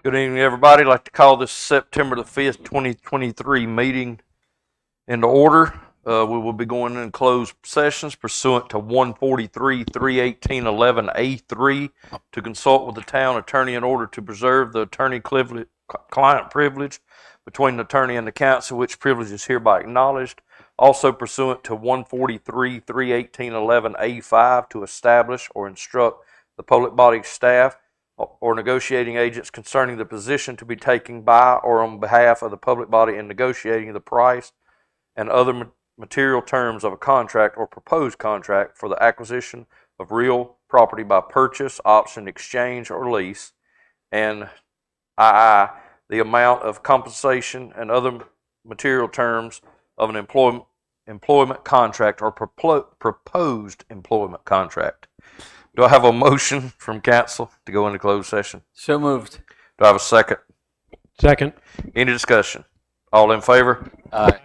Good evening, everybody. I'd like to call this September the 5th, 2023 meeting into order. We will be going in closed sessions pursuant to 143, 318, 11A3 to consult with the town attorney in order to preserve the attorney-client privilege between the attorney and the council, which privilege is hereby acknowledged. Also pursuant to 143, 318, 11A5 to establish or instruct the public body staff or negotiating agents concerning the position to be taken by or on behalf of the public body in negotiating the price and other material terms of a contract or proposed contract for the acquisition of real property by purchase, option, exchange, or lease, and the amount of compensation and other material terms of an employment contract or proposed employment contract. Do I have a motion from council to go into closed session? So moved. Do I have a second? Second. Any discussion? All in favor? Aye.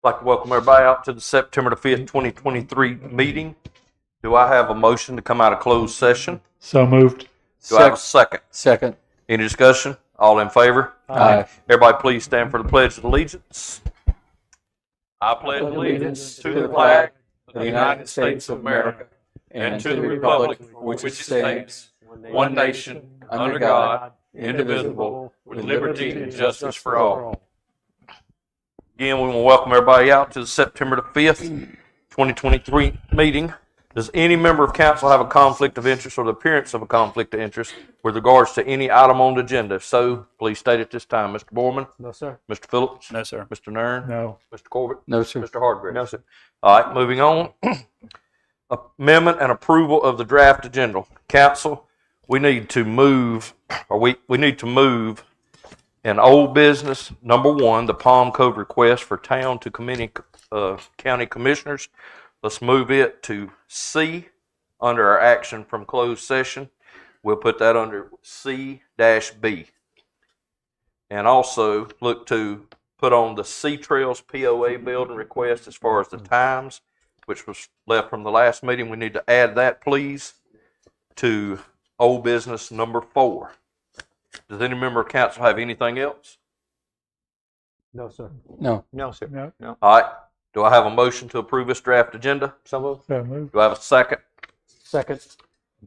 I'd like to welcome everybody out to the September the 5th, 2023 meeting. Do I have a motion to come out of closed session? So moved. Do I have a second? Second. Any discussion? All in favor? Aye. Everybody please stand for the Pledge of Allegiance. I pledge allegiance to the flag of the United States of America and to the republic for which it stands, one nation, under God, indivisible, with liberty and justice for all. Again, we want to welcome everybody out to the September the 5th, 2023 meeting. Does any member of council have a conflict of interest or the appearance of a conflict of interest with regards to any item on the agenda? If so, please state at this time. Mr. Borman? No, sir. Mr. Phillips? No, sir. Mr. Nern? No. Mr. Corbett? No, sir. Mr. Hardgrave? No, sir. All right, moving on. Amendment and approval of the draft agenda. Council, we need to move, we need to move in old business, number 1, the Palm Cove request for town to county commissioners. Let's move it to C under our action from closed session. We'll put that under C-B. And also look to put on the Sea Trails POA building request as far as the times, which was left from the last meeting. We need to add that, please, to old business number 4. Does any member of council have anything else? No, sir. No. No, sir. No. All right. Do I have a motion to approve this draft agenda? So moved. So moved. Do I have a second? Second.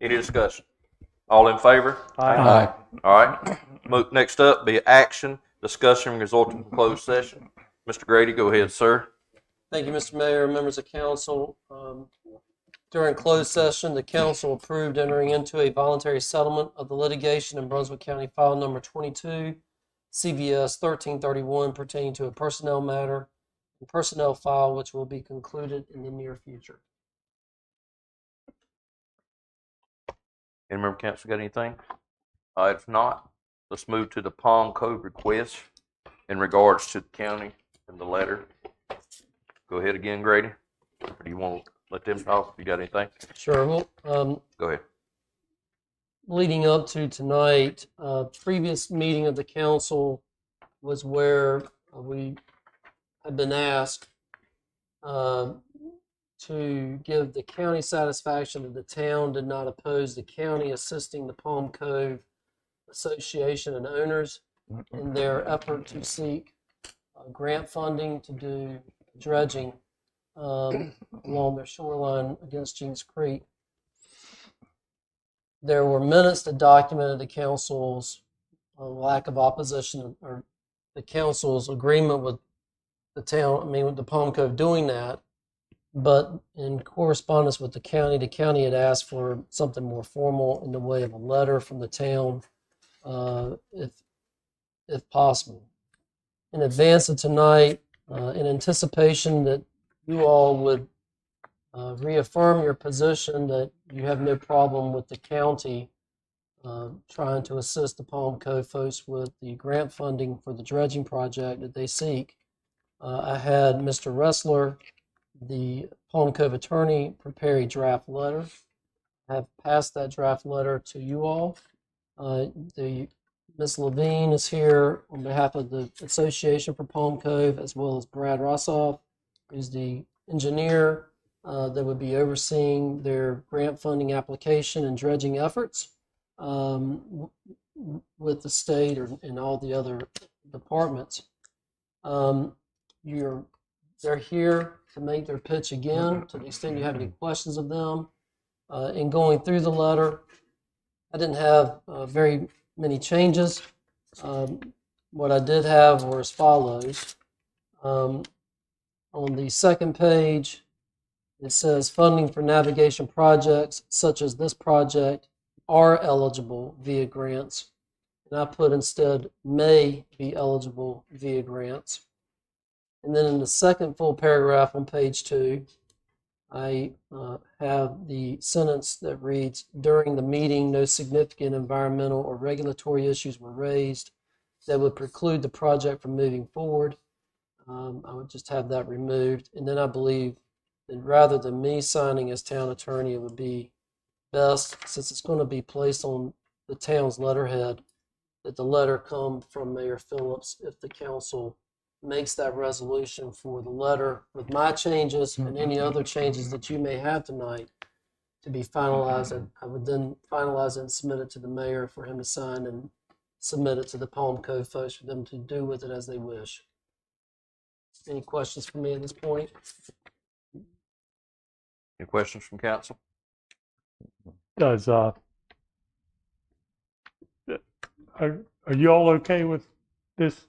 Any discussion? All in favor? Aye. All right. Next up, be action, discussion resulting from closed session. Mr. Grady, go ahead, sir. Thank you, Mr. Mayor, members of council. During closed session, the council approved entering into a voluntary settlement of the litigation in Brunswick County File Number 22, CVS 1331, pertaining to a personnel matter and personnel file, which will be concluded in the near future. Any member of council got anything? If not, let's move to the Palm Cove request in regards to the county and the letter. Go ahead again, Grady. Or do you want to let them talk? If you got anything? Sure. Well, Go ahead. leading up to tonight, previous meeting of the council was where we had been asked to give the county satisfaction that the town did not oppose the county assisting the Palm Cove Association and owners in their effort to seek grant funding to do dredging along their shoreline against Jeans Creek. There were minutes that documented the council's lack of opposition or the council's agreement with the town, with the Palm Cove doing that. But in correspondence with the county had asked for something more formal in the way of a letter from the town, if possible. In advance of tonight, in anticipation that you all would reaffirm your position that you have no problem with the county trying to assist the Palm Cove folks with the grant funding for the dredging project that they seek, I had Mr. Ressler, the Palm Cove attorney, prepare a draft letter. I have passed that draft letter to you all. Ms. Levine is here on behalf of the Association for Palm Cove, as well as Brad Rossoff, who's the engineer that would be overseeing their grant funding application and dredging efforts with the state and all the other departments. They're here to make their pitch again to the extent you have any questions of them. In going through the letter, I didn't have very many changes. What I did have were as follows. On the second page, it says funding for navigation projects such as this project are eligible via grants. And I put instead may be eligible via grants. And then in the second full paragraph on page 2, I have the sentence that reads, during the meeting, no significant environmental or regulatory issues were raised that would preclude the project from moving forward. I would just have that removed. And then I believe that rather than me signing as town attorney, it would be best, since it's going to be placed on the town's letterhead, that the letter come from Mayor Phillips if the council makes that resolution for the letter with my changes and any other changes that you may have tonight to be finalized, I would then finalize it and submit it to the mayor for him to sign and submit it to the Palm Cove folks for them to do with it as they wish. Any questions for me at this point? Any questions from council? Does, are you all okay with this?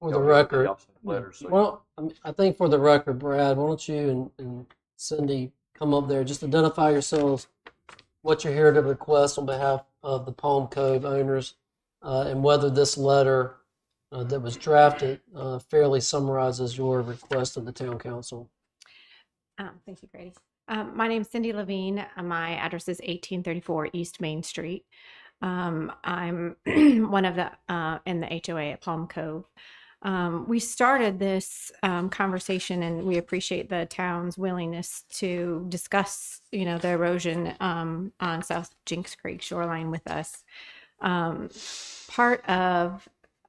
For the record, Letters, so well, I think for the record, Brad, why don't you and Cindy come up there, just identify yourselves, what you're here to request on behalf of the Palm Cove owners, and whether this letter that was drafted fairly summarizes your request of the town council. Thank you, Grady. My name's Cindy Levine. My address is 1834 East Main Street. I'm one of the in the HOA at Palm Cove. We started this conversation, and we appreciate the town's willingness to discuss, the erosion on South Jinks Creek shoreline with us. Part of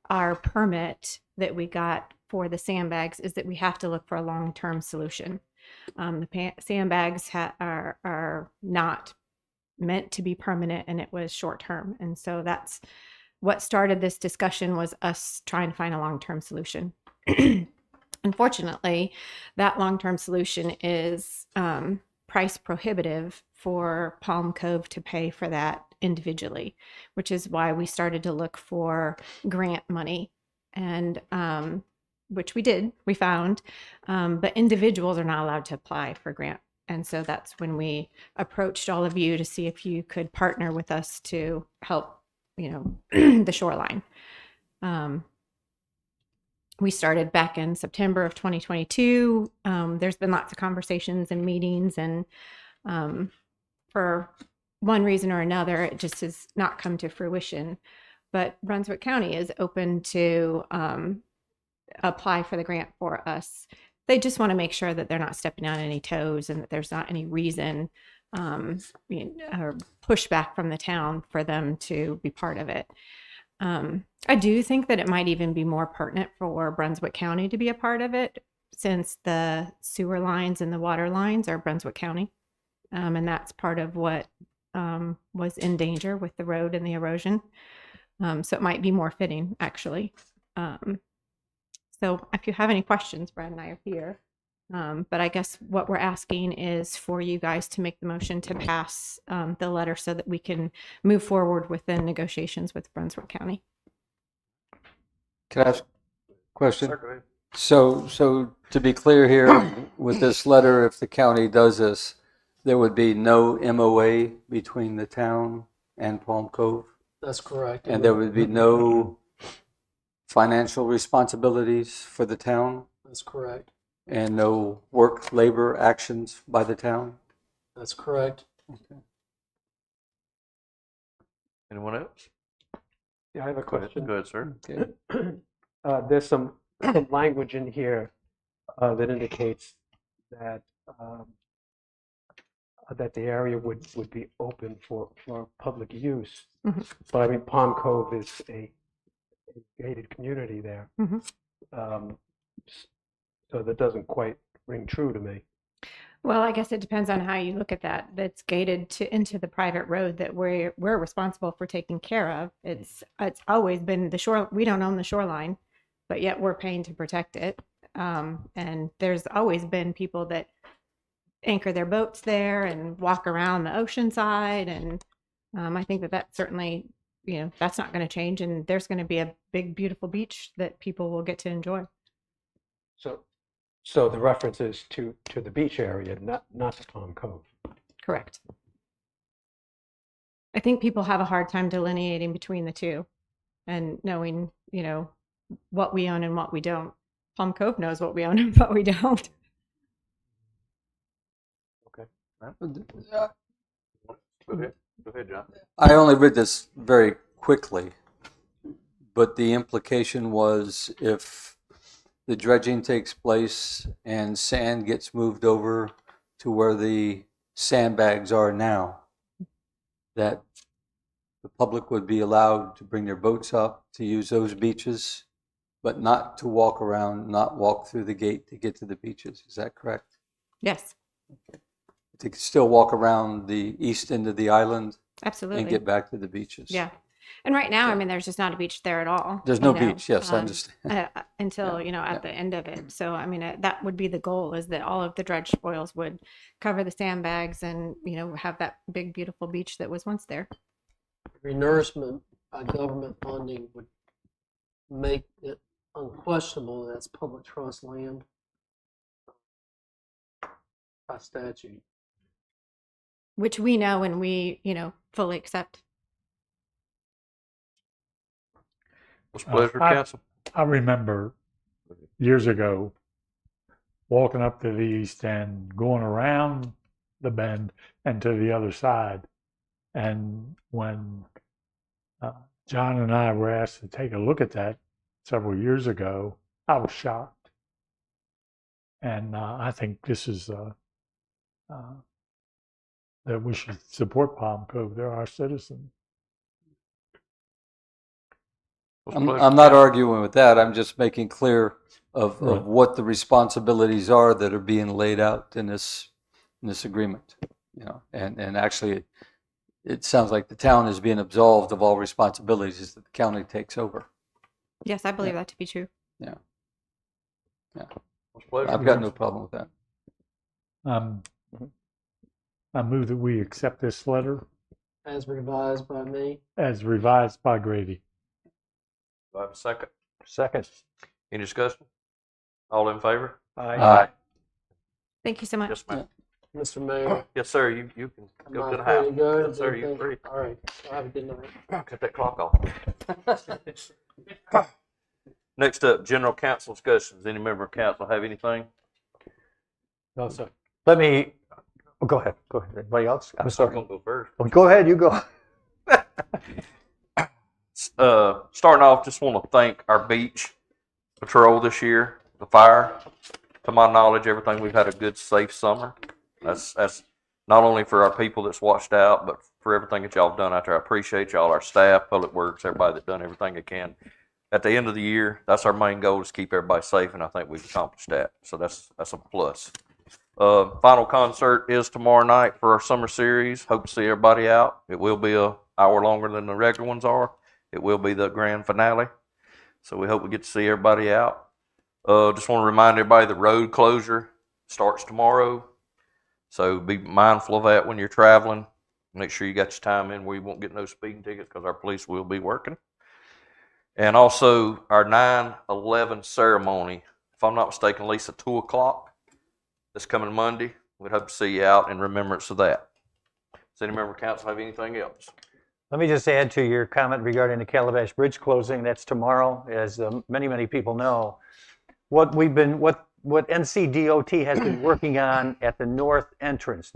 our permit that we got for the sandbags is that we have to look for a long-term solution. The sandbags are not meant to be permanent, and it was short-term, and so that's what started this discussion, was us trying to find a long-term solution. Unfortunately, that long-term solution is price prohibitive for Palm Cove to pay for that individually, which is why we started to look for grant money, and which we found, but individuals are not allowed to apply for grant. And so that's when we approached all of you to see if you could partner with us to help, the shoreline. We started back in September of 2022. There's been lots of conversations and meetings, and for one reason or another, it just has not come to fruition. But Brunswick County is open to apply for the grant for us. They just want to make sure that they're not stepping on any toes, and that there's not any reason or pushback from the town for them to be part of it. I do think that it might even be more pertinent for Brunswick County to be a part of it, since the sewer lines and the water lines are Brunswick County. And that's part of what was in danger with the road and the erosion. So it might be more fitting, actually. So if you have any questions, Brad and I are here. But I guess what we're asking is for you guys to make the motion to pass the letter so that we can move forward with the negotiations with Brunswick County. Can I ask a question? Sir, go ahead. So to be clear here, with this letter, if the county does this, there would be no MOA between the town and Palm Cove? That's correct. And there would be no financial responsibilities for the town? That's correct. And no work labor actions by the town? That's correct. Okay. Anyone else? Yeah, I have a Go ahead, question. go ahead, sir. Okay. There's some language in here that indicates that that the area would be open for public use. Mhm. But I mean, Palm Cove is a gated community there. Mhm. So that doesn't quite ring true to me. Well, I guess it depends on how you look at that. That's gated into the private road that we're responsible for taking care of. It's always been the shore. We don't own the shoreline, but yet we're paying to protect it. And there's always been people that anchor their boats there and walk around the ocean side. And I think that certainly, that's not going to change. And there's going to be a big, beautiful beach that people will get to enjoy. So the reference is to the beach area, not to Palm Cove. Correct. I think people have a hard time delineating between the two and knowing, what we own and what we don't. Palm Cove knows what we own and what we don't. Go ahead. Go ahead, John. I only read this very quickly, but the implication was if the dredging takes place and sand gets moved over to where the sandbags are now, that the public would be allowed to bring their boats up to use those beaches, but not to walk around, not walk through the gate to get to the beaches. Is that correct? Yes, They could still walk around the east end of the island and absolutely. get back to the beaches. Yeah. And right now, I Okay. mean, there's just not a beach there at all. There's no you know, beach. Yes, I understand. Until, Yeah, you know, at yeah. the end of it. So, I mean, that would be the goal, is that all of the dredge spoils would cover the sandbags and, you know, have that big, beautiful beach that was once there. Renourishment by government funding would make it unquestionable that's public trust land by statute. Which we know and we, you know, fully accept. What's the pleasure, I- council? I remember years ago walking up to the east end, going around the bend and to the other side. And when John and I were asked to take a look at that several years ago, I was shocked. And I think this is that we should support Palm Cove. They're our citizens. What's the pleasure, I'm not council? arguing with that. I'm just making clear of Right. what the responsibilities are that are being laid out in this agreement. You know, and actually, it sounds like the town is being absolved of all responsibilities that the county takes over. Yes, I believe that to be true. What's the pleasure? I've got no problem with that. I move that we accept this letter As revised by me. as revised by Grady. Do I have a second? Second. Any discussion? All in favor? Aye. Thank you so much. Yes, ma'am. Mr. Mayor, Yes, sir. You can am go I to the free house. to go? Yes, sir. You're free. All right. Have a good night. Cut that clock off. Next up, general council discussions. Any member of council have anything? No, sir. Let me, oh, go ahead. Go ahead. Anybody else? I'm I'm sorry. gonna go first. Well, go ahead. You go. Starting off, just want to thank our beach patrol this year, the fire. To my knowledge, everything, we've had a good, safe summer. That's not only for our people that's watched out, but for everything that y'all have done out there. I appreciate y'all, our staff, public works, everybody that's done everything they can. At the end of the year, that's our main goal, is keep everybody safe, and I think we've accomplished that. So that's a plus. Final concert is tomorrow night for our summer series. Hope to see everybody out. It will be an hour longer than the regular ones are. It will be the grand finale. So we hope we get to see everybody out. Just want to remind everybody the road closure starts tomorrow. So be mindful of that when you're traveling. Make sure you got your time in where you won't get no speeding tickets, because our police will be working. And also our 9/11 ceremony, if I'm not mistaken, Lisa, 2 o'clock this coming Monday. We'd hope to see you out in remembrance of that. Does any member of council have anything else? Let me just add to your comment regarding the Calabash Bridge closing. That's tomorrow, as many people know. What NCDOT has been working on at the north entrance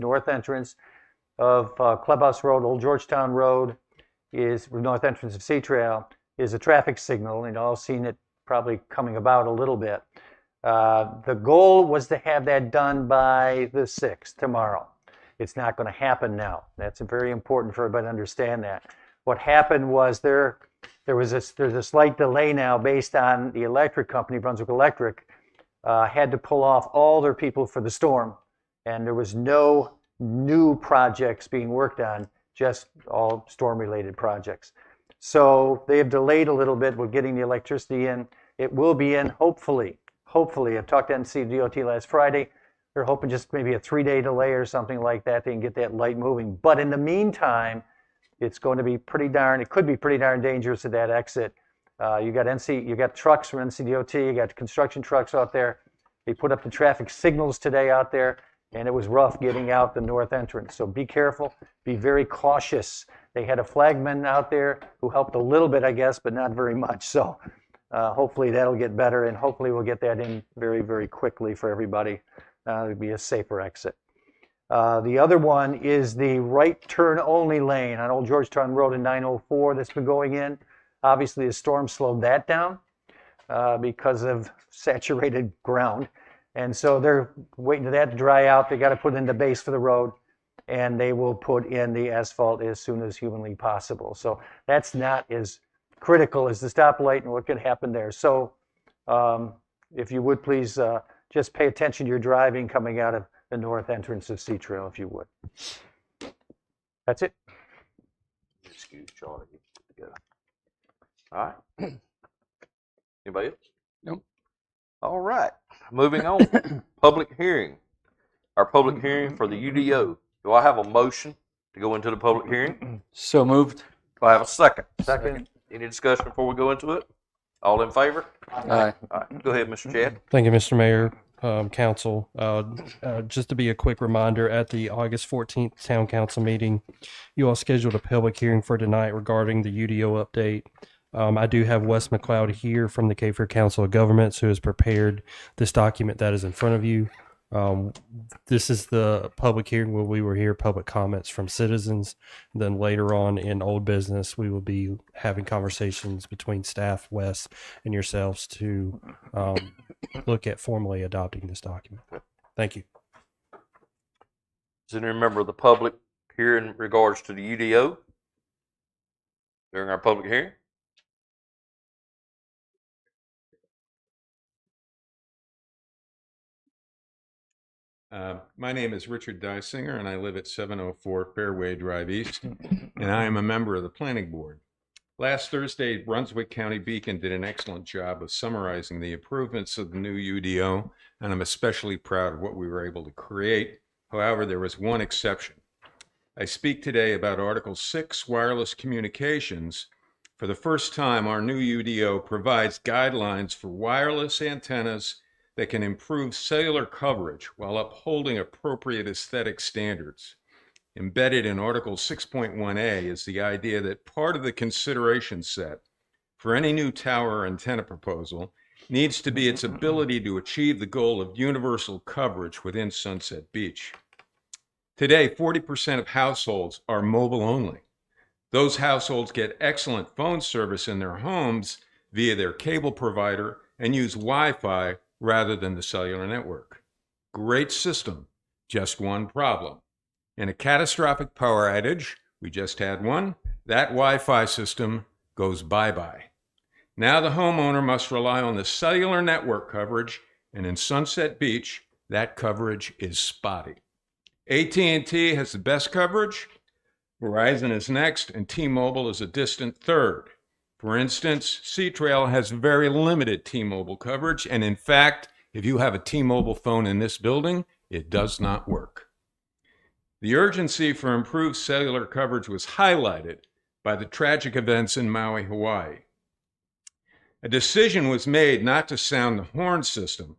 of Clubhouse Road, Old Georgetown Road, is north entrance of Sea Trail, is a traffic signal. And all seen it probably coming about a little bit. The goal was to have that done by the 6th, tomorrow. It's not going to happen now. That's very important for everybody to understand that. What happened was there's a slight delay now based on the electric company, Brunswick Electric, had to pull off all their people for the storm, and there was no new projects being worked on, just all storm-related projects. So they have delayed a little bit with getting the electricity in. It will be in, hopefully. I've talked to NCDOT last Friday. They're hoping just maybe a 3-day delay or something like that. They can get that light moving. But in the meantime, it's going to be it could be pretty darn dangerous at that exit. You got trucks from NCDOT, you got construction trucks out there. They put up the traffic signals today out there, and it was rough getting out the north entrance. So be careful, be very cautious. They had a flagman out there who helped a little bit, I guess, but not very much. So hopefully that'll get better, and hopefully we'll get that in very, very quickly for everybody. It'll be a safer exit. The other one is the right turn only lane on Old Georgetown Road in 904 that's been going in. Obviously, the storm slowed that down because of saturated ground. And so they're waiting for that to dry out. They got to put in the base for the road. and they will put in the asphalt as soon as humanly possible. So that's not as critical as the stoplight and what could happen there. So if you would please just pay attention to your driving coming out of the north entrance of Sea Trail, if you would. That's it. Excuse Charlie. Together. All right. Anybody else? Nope. All right. Moving on. Public hearing. Our public hearing for the UDO. Do I have a motion to go into the public hearing? So moved. Do I have a second? Second. Any discussion before we go into it? All in favor? Aye. All right. Go ahead, Mr. Chad. Thank you, Mr. Mayor, Council. Just to be a quick reminder, at the August 14th Town Council meeting, you all scheduled a public hearing for tonight regarding the UDO update. I do have Wes McLeod here from the Cape Fear Council of Governments who has prepared this document that is in front of you. This is the public hearing where we will hear public comments from citizens. Then later on in old business, we will be having conversations between staff, Wes, and yourselves to look at formally adopting this document. Thank you. Does any member of the public here in regards to the UDO during our public hearing? My name is Richard Dysinger, and I live at 704 Fairway Drive East, and I am a member of the Planning Board. Last Thursday, Brunswick County Beacon did an excellent job of summarizing the improvements of the new UDO, and I'm especially proud of what we were able to create. However, there was one exception. I speak today about Article 6, wireless communications. For the first time, our new UDO provides guidelines for wireless antennas that can improve cellular coverage while upholding appropriate aesthetic standards. Embedded in Article 6.1a is the idea that part of the consideration set for any new tower or antenna proposal needs to be its ability to achieve the goal of universal coverage within Sunset Beach. Today, 40% of households are mobile only. Those households get excellent phone service in their homes via their cable provider and use Wi-Fi rather than the cellular network. Great system, just one problem. In a catastrophic power outage, we just had one, that Wi-Fi system goes bye-bye. Now the homeowner must rely on the cellular network coverage, and in Sunset Beach, that coverage is spotty. AT&T has the best coverage, Verizon is next, and T-Mobile is a distant third. For instance, Sea Trail has very limited T-Mobile coverage, and in fact, if you have a T-Mobile phone in this building, it does not work. The urgency for improved cellular coverage was highlighted by the tragic events in Maui, Hawaii. A decision was made not to sound the horn system,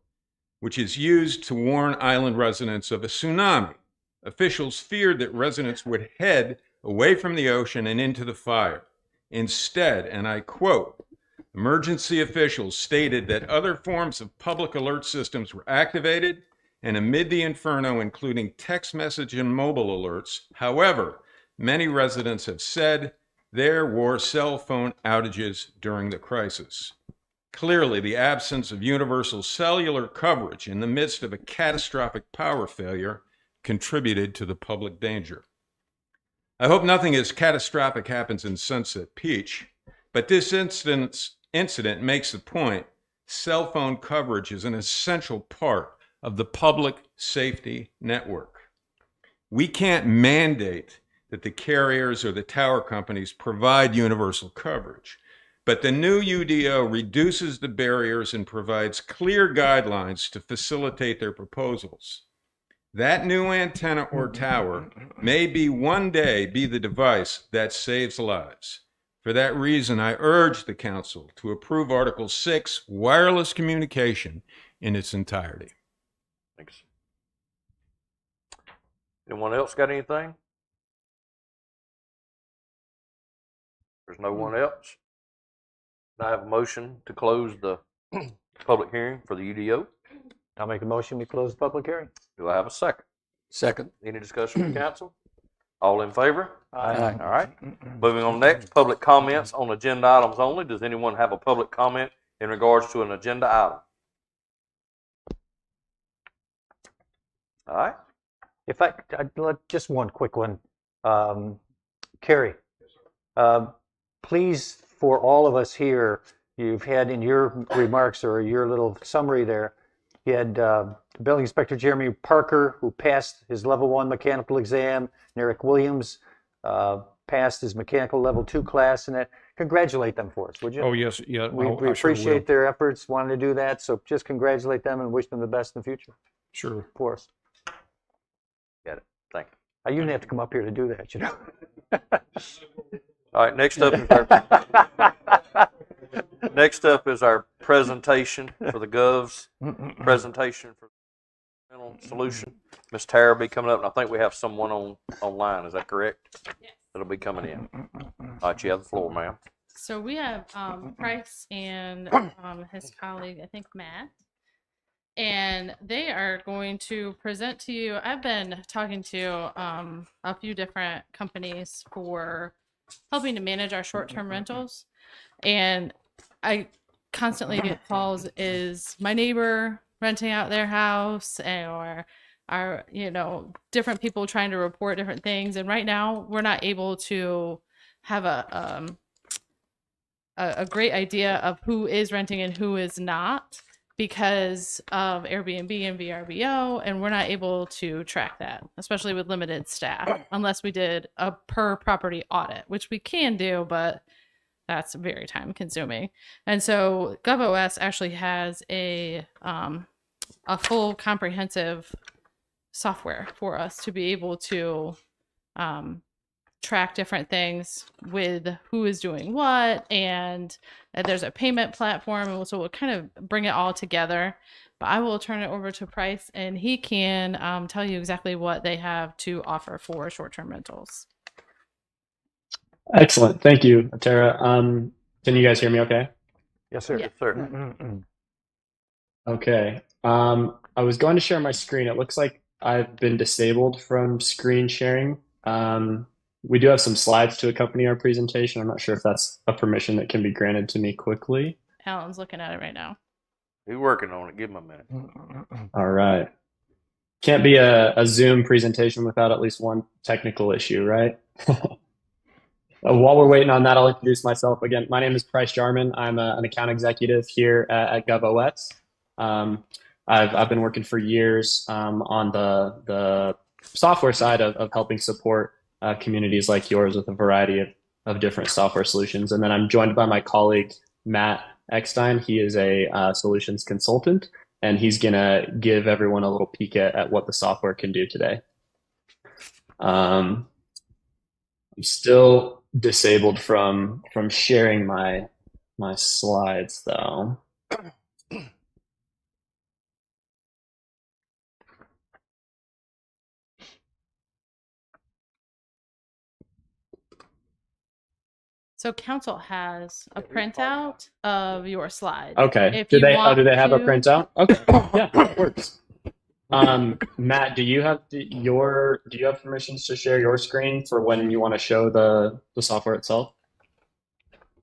which is used to warn island residents of a tsunami. Officials feared that residents would head away from the ocean and into the fire. Instead, and I quote, emergency officials stated that other forms of public alert systems were activated, and amid the inferno, including text message and mobile alerts, however, many residents have said there were cell phone outages during the crisis. Clearly, the absence of universal cellular coverage in the midst of a catastrophic power failure contributed to the public danger. I hope nothing as catastrophic happens in Sunset Beach, but this incident makes the point cell phone coverage is an essential part of the public safety network. We can't mandate that the carriers or the tower companies provide universal coverage, but the new UDO reduces the barriers and provides clear guidelines to facilitate their proposals. That new antenna or tower may one day be the device that saves lives. For that reason, I urge the Council to approve Article 6, wireless communication, in its entirety. Thanks. Anyone else got anything? There's no one else. I have a motion to close the public hearing for the UDO. I'll make a motion, we close the public hearing. Do I have a second? Second. Any discussion from council? All in favor? Aye. All right. Moving on next, public comments on agenda items only. Does anyone have a public comment in regards to an agenda item? All right. If just one quick one. Carrie, please, for all of us here, you've had in your remarks or your little summary there, you had Building Inspector Jeremy Parker, who passed his level 1 mechanical exam, and Eric Williams passed his mechanical level 2 class, and that. Congratulate them for us, would you? Oh, yes, yeah. We I sure will. appreciate their efforts, wanting to do that, so just congratulate them and wish them the best in the future Sure. for us. Got it. Thank you. You didn't have to come up here to do that, you know. All right, next up is our presentation for the Gov's presentation for the solution. Ms. Tara will be coming up, and I think we have someone online. Is that correct? Yes. That'll be coming in. All right, you have the floor, ma'am. So we have Price and his colleague, I think Matt, and they are going to present to you. I've been talking to a few different companies for helping to manage our short-term rentals, and I constantly get calls, is my neighbor renting out their house, or are different people trying to report different things, and right now we're not able to have a great idea of who is renting and who is not because of Airbnb and VRBO, and we're not able to track that, especially with limited staff, unless we did a per property audit, which we can do, but that's very time consuming. And so GovOS actually has a full comprehensive software for us to be able to track different things with who is doing what, and there's a payment platform, and so we'll kind of bring it all together. But I will turn it over to Price, and he can tell you exactly what they have to offer for short-term rentals. Excellent. Thank you, Tara. Can you guys hear me okay? Yes, sir. Yeah. Yes, sir. Okay. I was going to share my screen. It looks like I've been disabled from screen sharing. We do have some slides to accompany our presentation. I'm not sure if that's a permission that can be granted to me quickly. Alan's looking at it right now. He's working on it. Give him a minute. All right. Can't be a Zoom presentation without at least one technical issue, right? While we're waiting on that, I'll introduce myself again. My name is Price Jarman. I'm an account executive here at GovOS. I've been working for years on the software side of helping support communities like yours with a variety of different software solutions. And then I'm joined by my colleague, Matt Eckstein. He is a solutions consultant, and he's going to give everyone a little peek at what the software can do today. I'm still disabled from sharing my slides, though. So council has a printout of your slides. Okay. If Do you they want have a to- printout? Okay. Yeah, that works. Matt, do you have permissions to share your screen for when you want to show the software itself?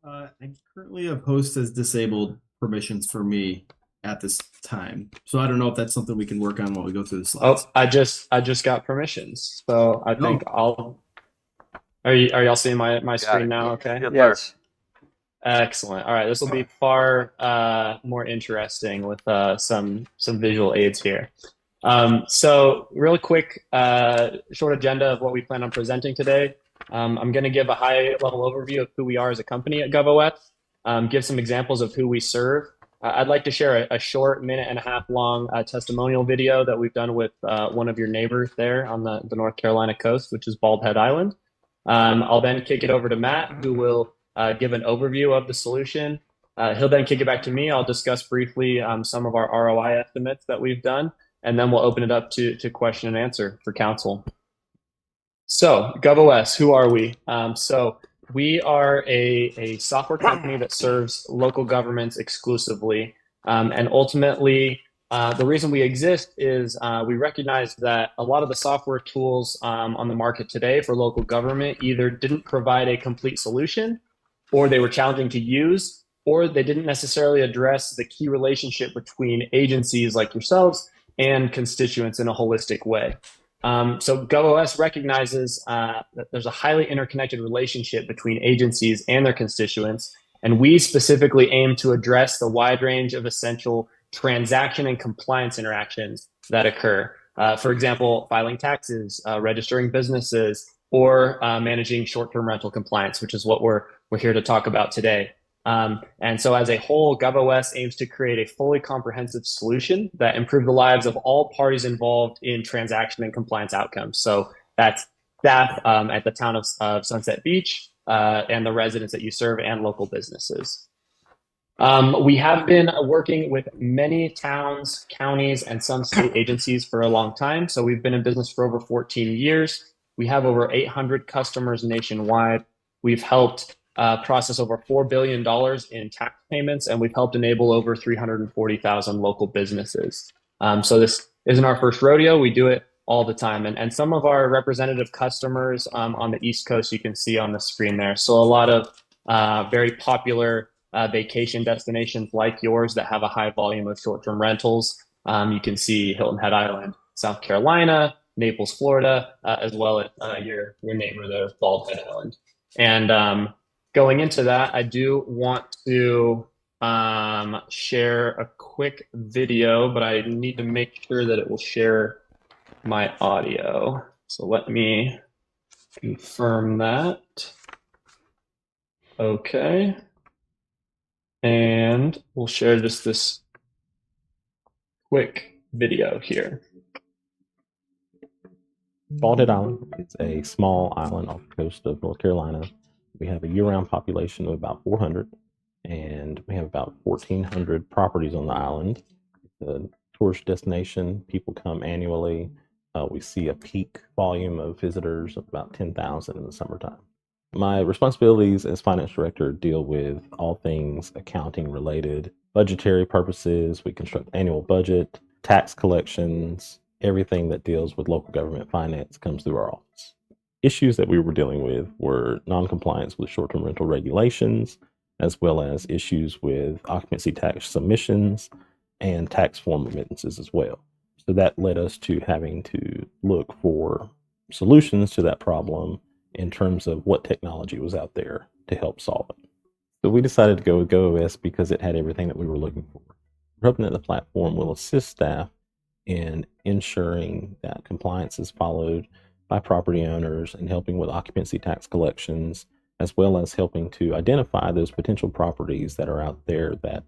I currently have host as disabled permissions for me at this time. So I don't know if that's something we can work on while we go through the slides. Oh, I just got permissions. So I think are y'all seeing my screen now? Okay. Yes. Excellent. All right, this will be far more interesting with some visual aids here. So real quick, short agenda of what we plan on presenting today. I'm going to give a high-level overview of who we are as a company at GovOS, give some examples of who we serve. I'd like to share a short minute-and-a-half long testimonial video that we've done with one of your neighbors there on the North Carolina coast, which is Bald Head Island. I'll then kick it over to Matt, who will give an overview of the solution. He'll then kick it back to me. I'll discuss briefly some of our ROI estimates that we've done, and then we'll open it up to question and answer for council. So GovOS, who are we? So we are a software company that serves local governments exclusively. And ultimately, the reason we exist is we recognize that a lot of the software tools on the market today for local government either didn't provide a complete solution, or they were challenging to use, or they didn't necessarily address the key relationship between agencies like yourselves and constituents in a holistic way. So GovOS recognizes that there's a highly interconnected relationship between agencies and their constituents, and we specifically aim to address the wide range of essential transaction and compliance interactions that occur. For example, filing taxes, registering businesses, or managing short-term rental compliance, which is what we're here to talk about today. And so as a whole, GovOS aims to create a fully comprehensive solution that improves the lives of all parties involved in transaction and compliance outcomes. So that's staff at the town of Sunset Beach and the residents that you serve and local businesses. We have been working with many towns, counties, and some state agencies for a long time. So we've been in business for over 14 years. We have over 800 customers nationwide. We've helped process over $4 billion in tax payments, and we've helped enable over 340,000 local businesses. So this isn't our first rodeo. We do it all the time. And some of our representative customers on the East Coast, you can see on the screen there. So a lot of very popular vacation destinations like yours that have a high volume of short-term rentals. You can see Hilton Head Island, South Carolina, Naples, Florida, as well as your neighbor there, Bald Head Island. And going into that, I do want to share a quick video, but I need to make sure that it will share my audio. So let me confirm that. Okay. And we'll share just this quick video here. Bald Head Island is a small island off the coast of North Carolina. We have a year-round population of about 400, and we have about 1,400 properties on the island. It's a tourist destination. People come annually. We see a peak volume of visitors of about 10,000 in the summertime. My responsibilities as finance director deal with all things accounting related, budgetary purposes. We construct annual budget, tax collections, everything that deals with local government finance comes through our office. Issues that we were dealing with were non-compliance with short-term rental regulations, as well as issues with occupancy tax submissions and tax form remittances as well. So that led us to having to look for solutions to that problem in terms of what technology was out there to help solve it. So we decided to go with GovOS because it had everything that we were looking for. We're hoping that the platform will assist staff in ensuring that compliance is followed by property owners and helping with occupancy tax collections, as well as helping to identify those potential properties that are out there that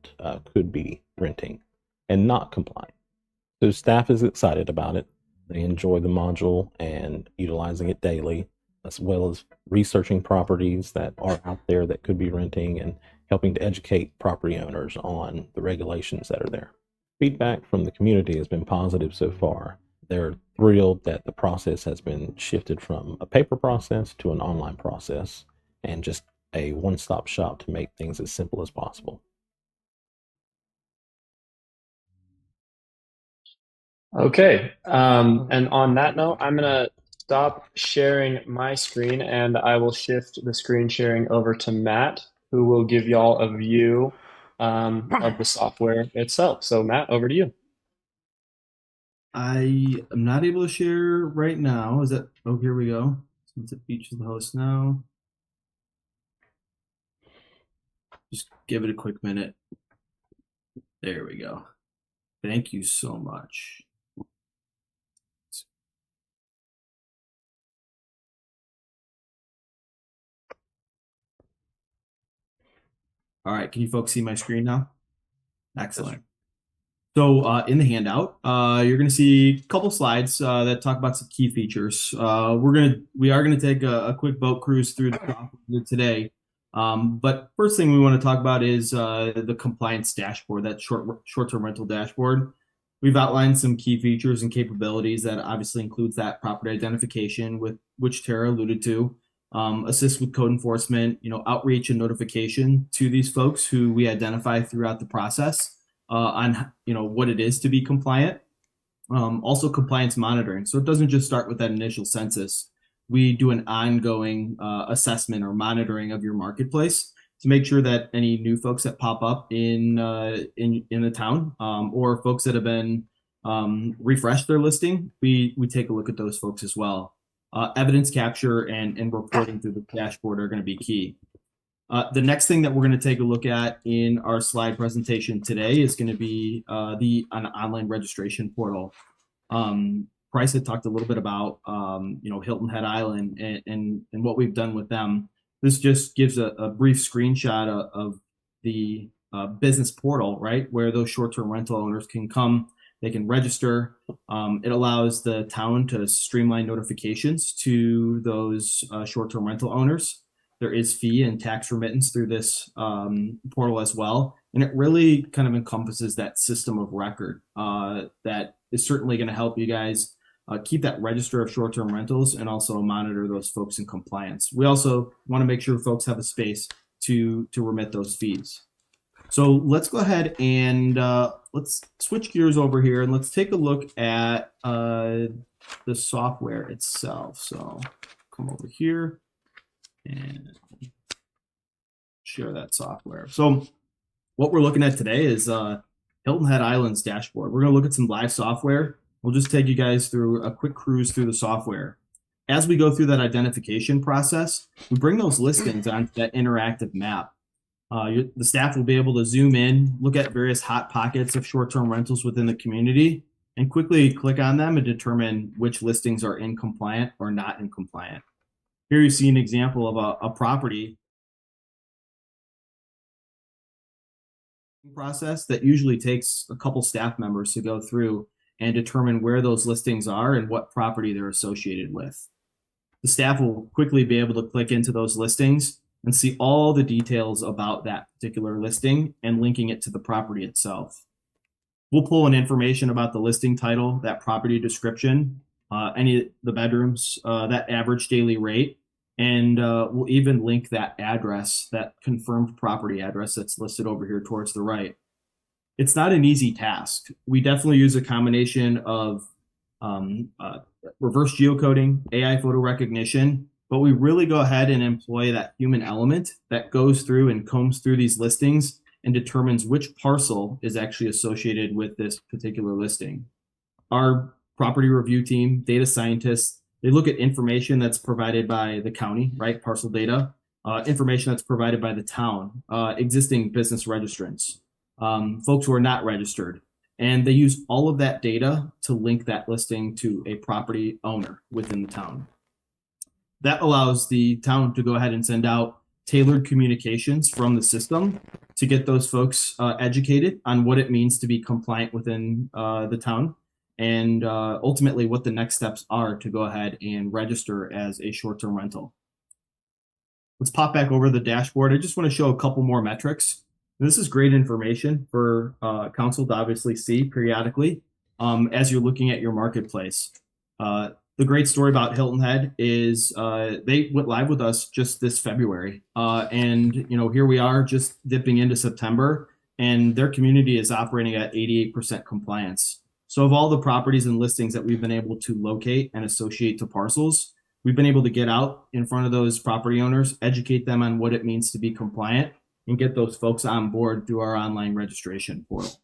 could be renting and not compliant. So staff is excited about it. They enjoy the module and utilizing it daily, as well as researching properties that are out there that could be renting and helping to educate property owners on the regulations that are there. Feedback from the community has been positive so far. They're thrilled that the process has been shifted from a paper process to an online process and just a one-stop shop to make things as simple as possible. Okay. And on that note, I'm going to stop sharing my screen and I will shift the screen sharing over to Matt, who will give y'all a view of the software itself. So Matt, over to you. I am not able to share right now. Is that, oh, here we go. Since it features the host now. Just give it a quick minute. There we go. Thank you so much. All right, can you folks see my screen now? Excellent. So in the handout, you're going to see a couple slides that talk about some key features. We are gonna take a quick boat cruise through the software today. But first thing we want to talk about is the compliance dashboard, that short-term rental dashboard. We've outlined some key features and capabilities that obviously includes that property identification, with which Tara alluded to. Assist with code enforcement, outreach and notification to these folks who we identify throughout the process on what it is to be compliant. Also compliance monitoring. So it doesn't just start with that initial census. We do an ongoing assessment or monitoring of your marketplace to make sure that any new folks that pop up in the town or folks that have been refresh their listing, we take a look at those folks as well. Evidence capture and reporting through the dashboard are going to be key. The next thing that we're going to take a look at in our slide presentation today is going to be an online registration portal. Price had talked a little bit about Hilton Head Island and what we've done with them. This just gives a brief screenshot of the business portal, right, where those short-term rental owners can come. They can register. It allows the town to streamline notifications to those short-term rental owners. There is fee and tax remittance through this portal as well. And it really kind of encompasses that system of record that is certainly going to help you guys keep that register of short-term rentals and also monitor those folks in compliance. We also want to make sure folks have a space to remit those fees. So let's go ahead and let's switch gears over here and let's take a look at the software itself. So come over here and share that software. So what we're looking at today is Hilton Head Island's dashboard. We're going to look at some live software. We'll just take you guys through a quick cruise through the software. As we go through that identification process, we bring those listings onto that interactive map. The staff will be able to zoom in, look at various hot pockets of short-term rentals within the community, and quickly click on them and determine which listings are in compliant or not in compliant. Here you see an example of a property process that usually takes a couple staff members to go through and determine where those listings are and what property they're associated with. The staff will quickly be able to click into those listings and see all the details about that particular listing and linking it to the property itself. We'll pull in information about the listing title, that property description, any of the bedrooms, that average daily rate, and we'll even link that address, that confirmed property address that's listed over here towards the right. It's not an easy task. We definitely use a combination of reverse geocoding, AI photo recognition, but we really go ahead and employ that human element that goes through and combs through these listings and determines which parcel is actually associated with this particular listing. Our property review team, data scientists, they look at information that's provided by the county, right? Parcel data, information that's provided by the town, existing business registrants, folks who are not registered. And they use all of that data to link that listing to a property owner within the town. That allows the town to go ahead and send out tailored communications from the system to get those folks educated on what it means to be compliant within the town and ultimately what the next steps are to go ahead and register as a short-term rental. Let's pop back over the dashboard. I just want to show a couple more metrics. This is great information for council to obviously see periodically as you're looking at your marketplace. The great story about Hilton Head is they went live with us just this February. And here we are just dipping into September and their community is operating at 88% compliance. So of all the properties and listings that we've been able to locate and associate to parcels, we've been able to get out in front of those property owners, educate them on what it means to be compliant, and get those folks on board through our online registration portal.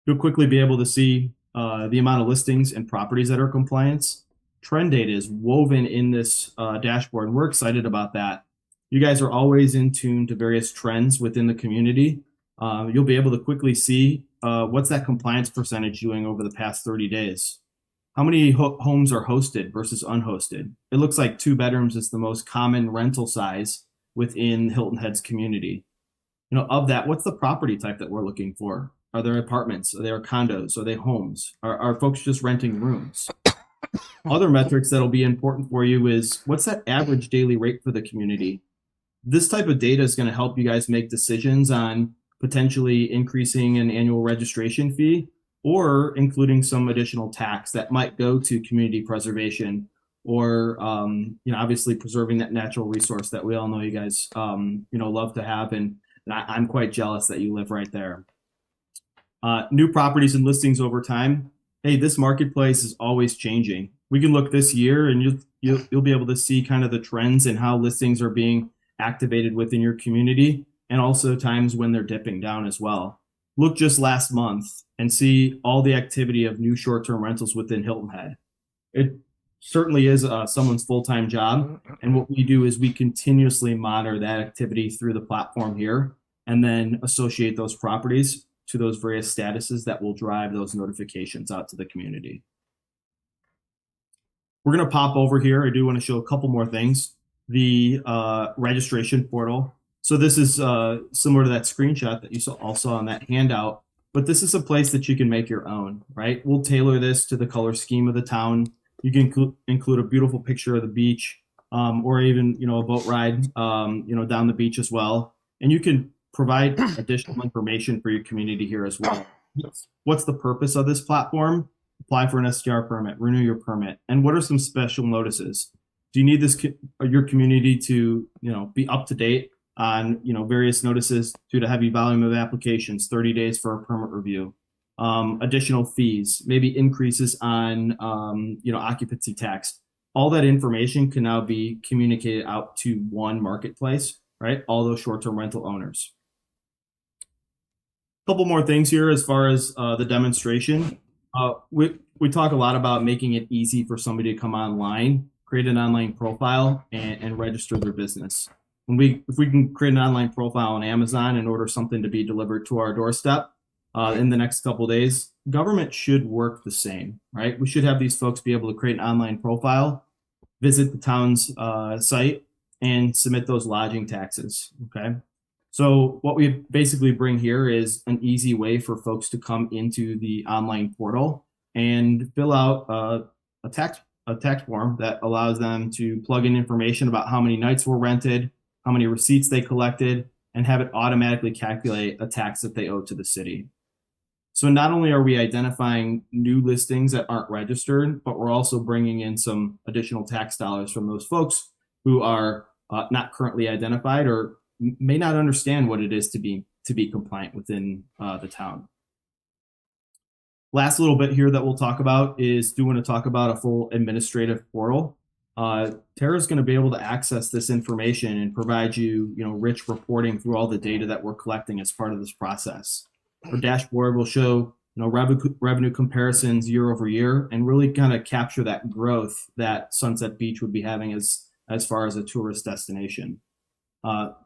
You'll quickly be able to see the amount of listings and properties that are compliance. Trend data is woven in this dashboard, and we're excited about that. You guys are always in tune to various trends within the community. You'll be able to quickly see what's that compliance percentage doing over the past 30 days. How many homes are hosted versus unhosted? It looks like 2 bedrooms is the most common rental size within Hilton Head's community. Of that, what's the property type that we're looking for? Are there apartments? Are there condos? Are they homes? Are folks just renting rooms? Other metrics that'll be important for you is what's that average daily rate for the community? This type of data is going to help you guys make decisions on potentially increasing an annual registration fee or including some additional tax that might go to community preservation or obviously preserving that natural resource that we all know you guys love to have, and I'm quite jealous that you live right there. New properties and listings over time. Hey, this marketplace is always changing. We can look this year and you'll be able to see kind of the trends and how listings are being activated within your community, and also times when they're dipping down as well. look just last month and see all the activity of new short-term rentals within Hilton Head. It certainly is someone's full-time job. And what we do is we continuously monitor that activity through the platform here and then associate those properties to those various statuses that will drive those notifications out to the community. We're going to pop over here. I do want to show a couple more things. The registration portal. So this is similar to that screenshot that you all saw on that handout, but this is a place that you can make your own, right? We'll tailor this to the color scheme of the town. You can include a beautiful picture of the beach, or even, you know, a boat ride, you know, down the beach as well. And you can provide additional information for your community here as well. What's the purpose of this platform? Apply for an STR permit, renew your permit, and what are some special notices? Do you need this your community to, you know, be up to date on, you know, various notices due to heavy volume of applications, 30 days for a permit review, additional fees, maybe increases on, you know, occupancy tax. All that information can now be communicated out to one marketplace, right? All those short-term rental owners. A couple more things here as far as the demonstration. We talk a lot about making it easy for somebody to come online, create an online profile, and register their business. If we can create an online profile on Amazon and order something to be delivered to our doorstep in the next couple of days, government should work the same, right? We should have these folks be able to create an online profile, visit the town's site, and submit those lodging taxes, okay? So what we basically bring here is an easy way for folks to come into the online portal and fill out a tax form that allows them to plug in information about how many nights were rented, how many receipts they collected, and have it automatically calculate a tax that they owe to the city. So not only are we identifying new listings that aren't registered, but we're also bringing in some additional tax dollars from those folks who are not currently identified or may not understand what it is to be compliant within the town. Last little bit here that we'll talk about is want to talk about a full administrative portal. Tara is going to be able to access this information and provide you, rich reporting through all the data that we're collecting as part of this process. Our dashboard will show, revenue comparisons year over year and really kind of capture that growth that Sunset Beach would be having as far as a tourist destination.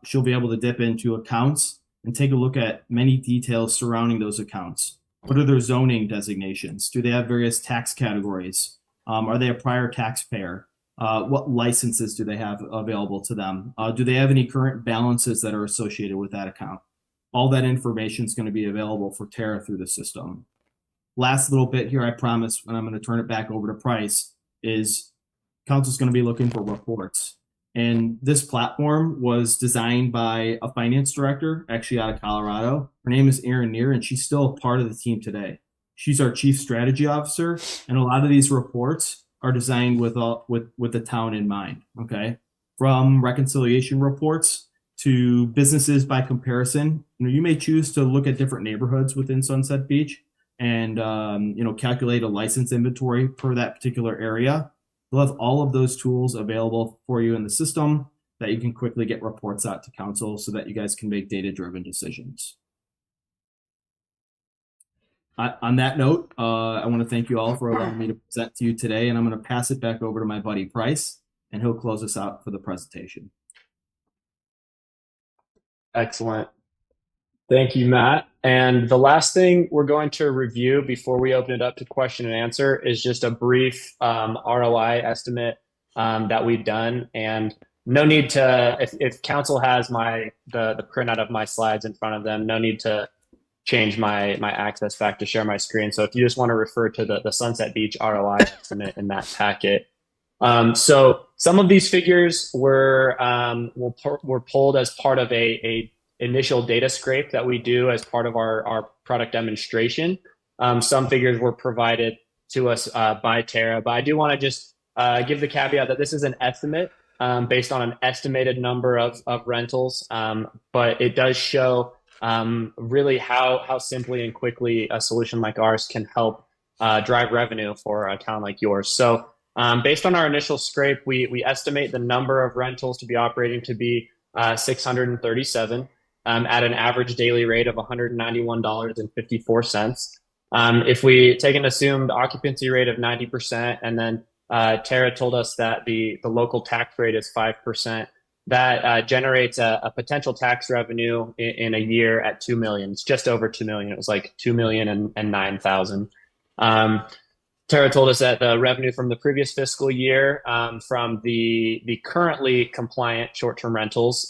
She'll be able to dip into accounts and take a look at many details surrounding those accounts. What are their zoning designations? Do they have various tax categories? Are they a prior taxpayer? What licenses do they have available to them? Do they have any current balances that are associated with that account? All that information is going to be available for Tara through the system. Last little bit here, I promise, and I'm going to turn it back over to Price, is Council's going to be looking for reports. And this platform was designed by a finance director, actually out of Colorado. Her name is Erin Neer, and she's still a part of the team today. She's our chief strategy officer, and a lot of these reports are designed with the town in mind. Okay, from reconciliation reports to businesses by comparison. You may choose to look at different neighborhoods within Sunset Beach and calculate a license inventory per that particular area. We'll have all of those tools available for you in the system that you can quickly get reports out to council so that you guys can make data-driven decisions. On that note, I want to thank you all for allowing me to present to you today, and I'm going to pass it back over to my buddy Price, and he'll close us out for the presentation. Excellent. Thank you, Matt. And the last thing we're going to review before we open it up to question and answer is just a brief ROI estimate that we've done. And no need to, if council has the printout of my slides in front of them, no need to change my access back to share my screen. So if you just want to refer to the Sunset Beach ROI estimate in that packet. So some of these figures were pulled as part of a initial data scrape that we do as part of our product demonstration. Some figures were provided to us by Tara, but I do want to just give the caveat that this is an estimate based on an estimated number of rentals, but it does show really how simply and quickly a solution like ours can help drive revenue for a town like yours. So based on our initial scrape, we estimate the number of rentals to be operating to be 637. at an average daily rate of $191.54. If we take an assumed occupancy rate of 90%, and then Tara told us that the local tax rate is 5%, that generates a potential tax revenue in a year at $2 million. It's just over $2 million. It was like $2,009,000. Tara told us that the revenue from the previous fiscal year from the currently compliant short-term rentals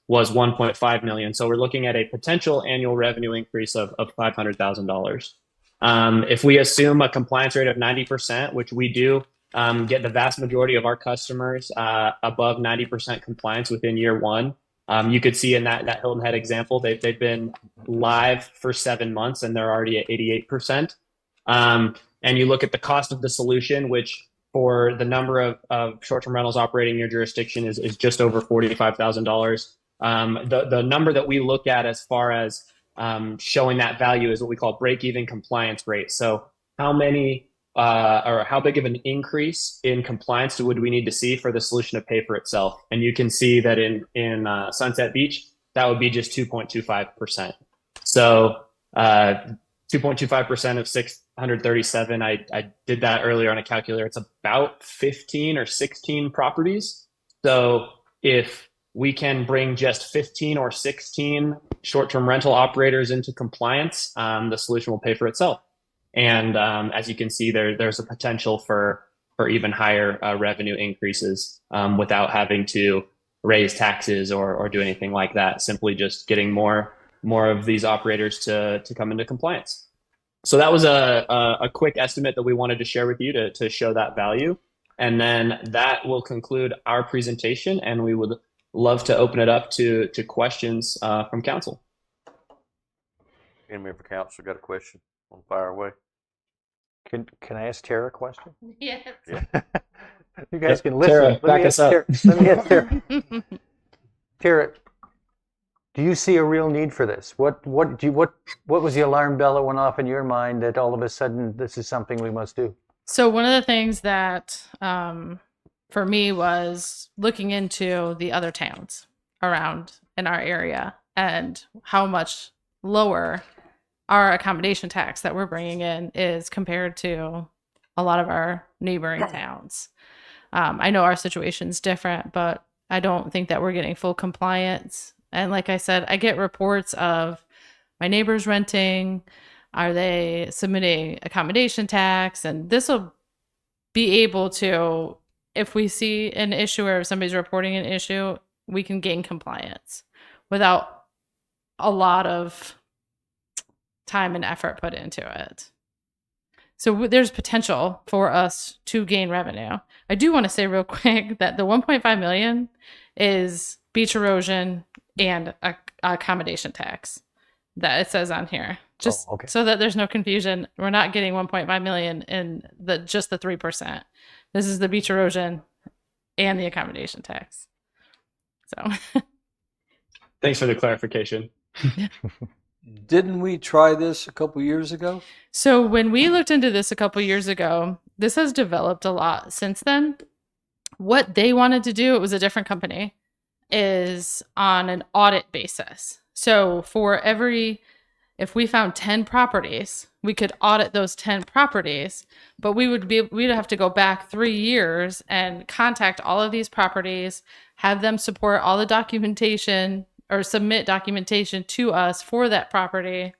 was $1.5 million. So we're looking at a potential annual revenue increase of $500,000. If we assume a compliance rate of 90%, which we do get the vast majority of our customers above 90% compliance within year one, you could see in that Hilton Head example, they've been live for 7 months and they're already at 88%. And you look at the cost of the solution, which for the number of short-term rentals operating in your jurisdiction is just over $45,000. The number that we look at as far as showing that value is what we call break-even compliance rate. So how many or how big of an increase in compliance would we need to see for the solution to pay for itself? And you can see that in Sunset Beach, that would be just 2.25%. So 2.25% of 637, I did that earlier on a calculator. It's about 15 or 16 properties. So if we can bring just 15 or 16 short-term rental operators into compliance, the solution will pay for itself. And as you can see, there's a potential for even higher revenue increases without having to raise taxes or do anything like that. Simply just getting more of these operators to come into compliance. So that was a quick estimate that we wanted to share with you to show that value. And then that will conclude our presentation, and we would love to open it up to questions from council. Any member of council got a question? On fire away. Can I ask Tara a question? Yes. You guys can listen. Tara, back us up. Let me ask Tara. Tara, do you see a real need for this? What was the alarm bell that went off in your mind that all of a sudden this is something we must do? So one of the things that for me was looking into the other towns around in our area and how much lower our accommodation tax that we're bringing in is compared to a lot of our neighboring towns. I know our situation's different, but I don't think that we're getting full compliance. And like I said, I get reports of my neighbors renting. Are they submitting accommodation tax? And this will be able to, if we see an issue or if somebody's reporting an issue, we can gain compliance without a lot of time and effort put into it. So there's potential for us to gain revenue. I do want to say real quick that the 1.5 million is beach erosion and accommodation tax that it says on here. Just so that there's no confusion, we're not getting 1.5 million in just the 3%. This is the beach erosion and the accommodation tax. So Thanks for the clarification. Didn't we try this a couple years ago? So when we looked into this a couple years ago, this has developed a lot since then. What they wanted to do, it was a different company, is on an audit basis. So for if we found 10 properties, we could audit those 10 properties, but we'd have to go back 3 years and contact all of these properties, have them support all the documentation or submit documentation to us for that property.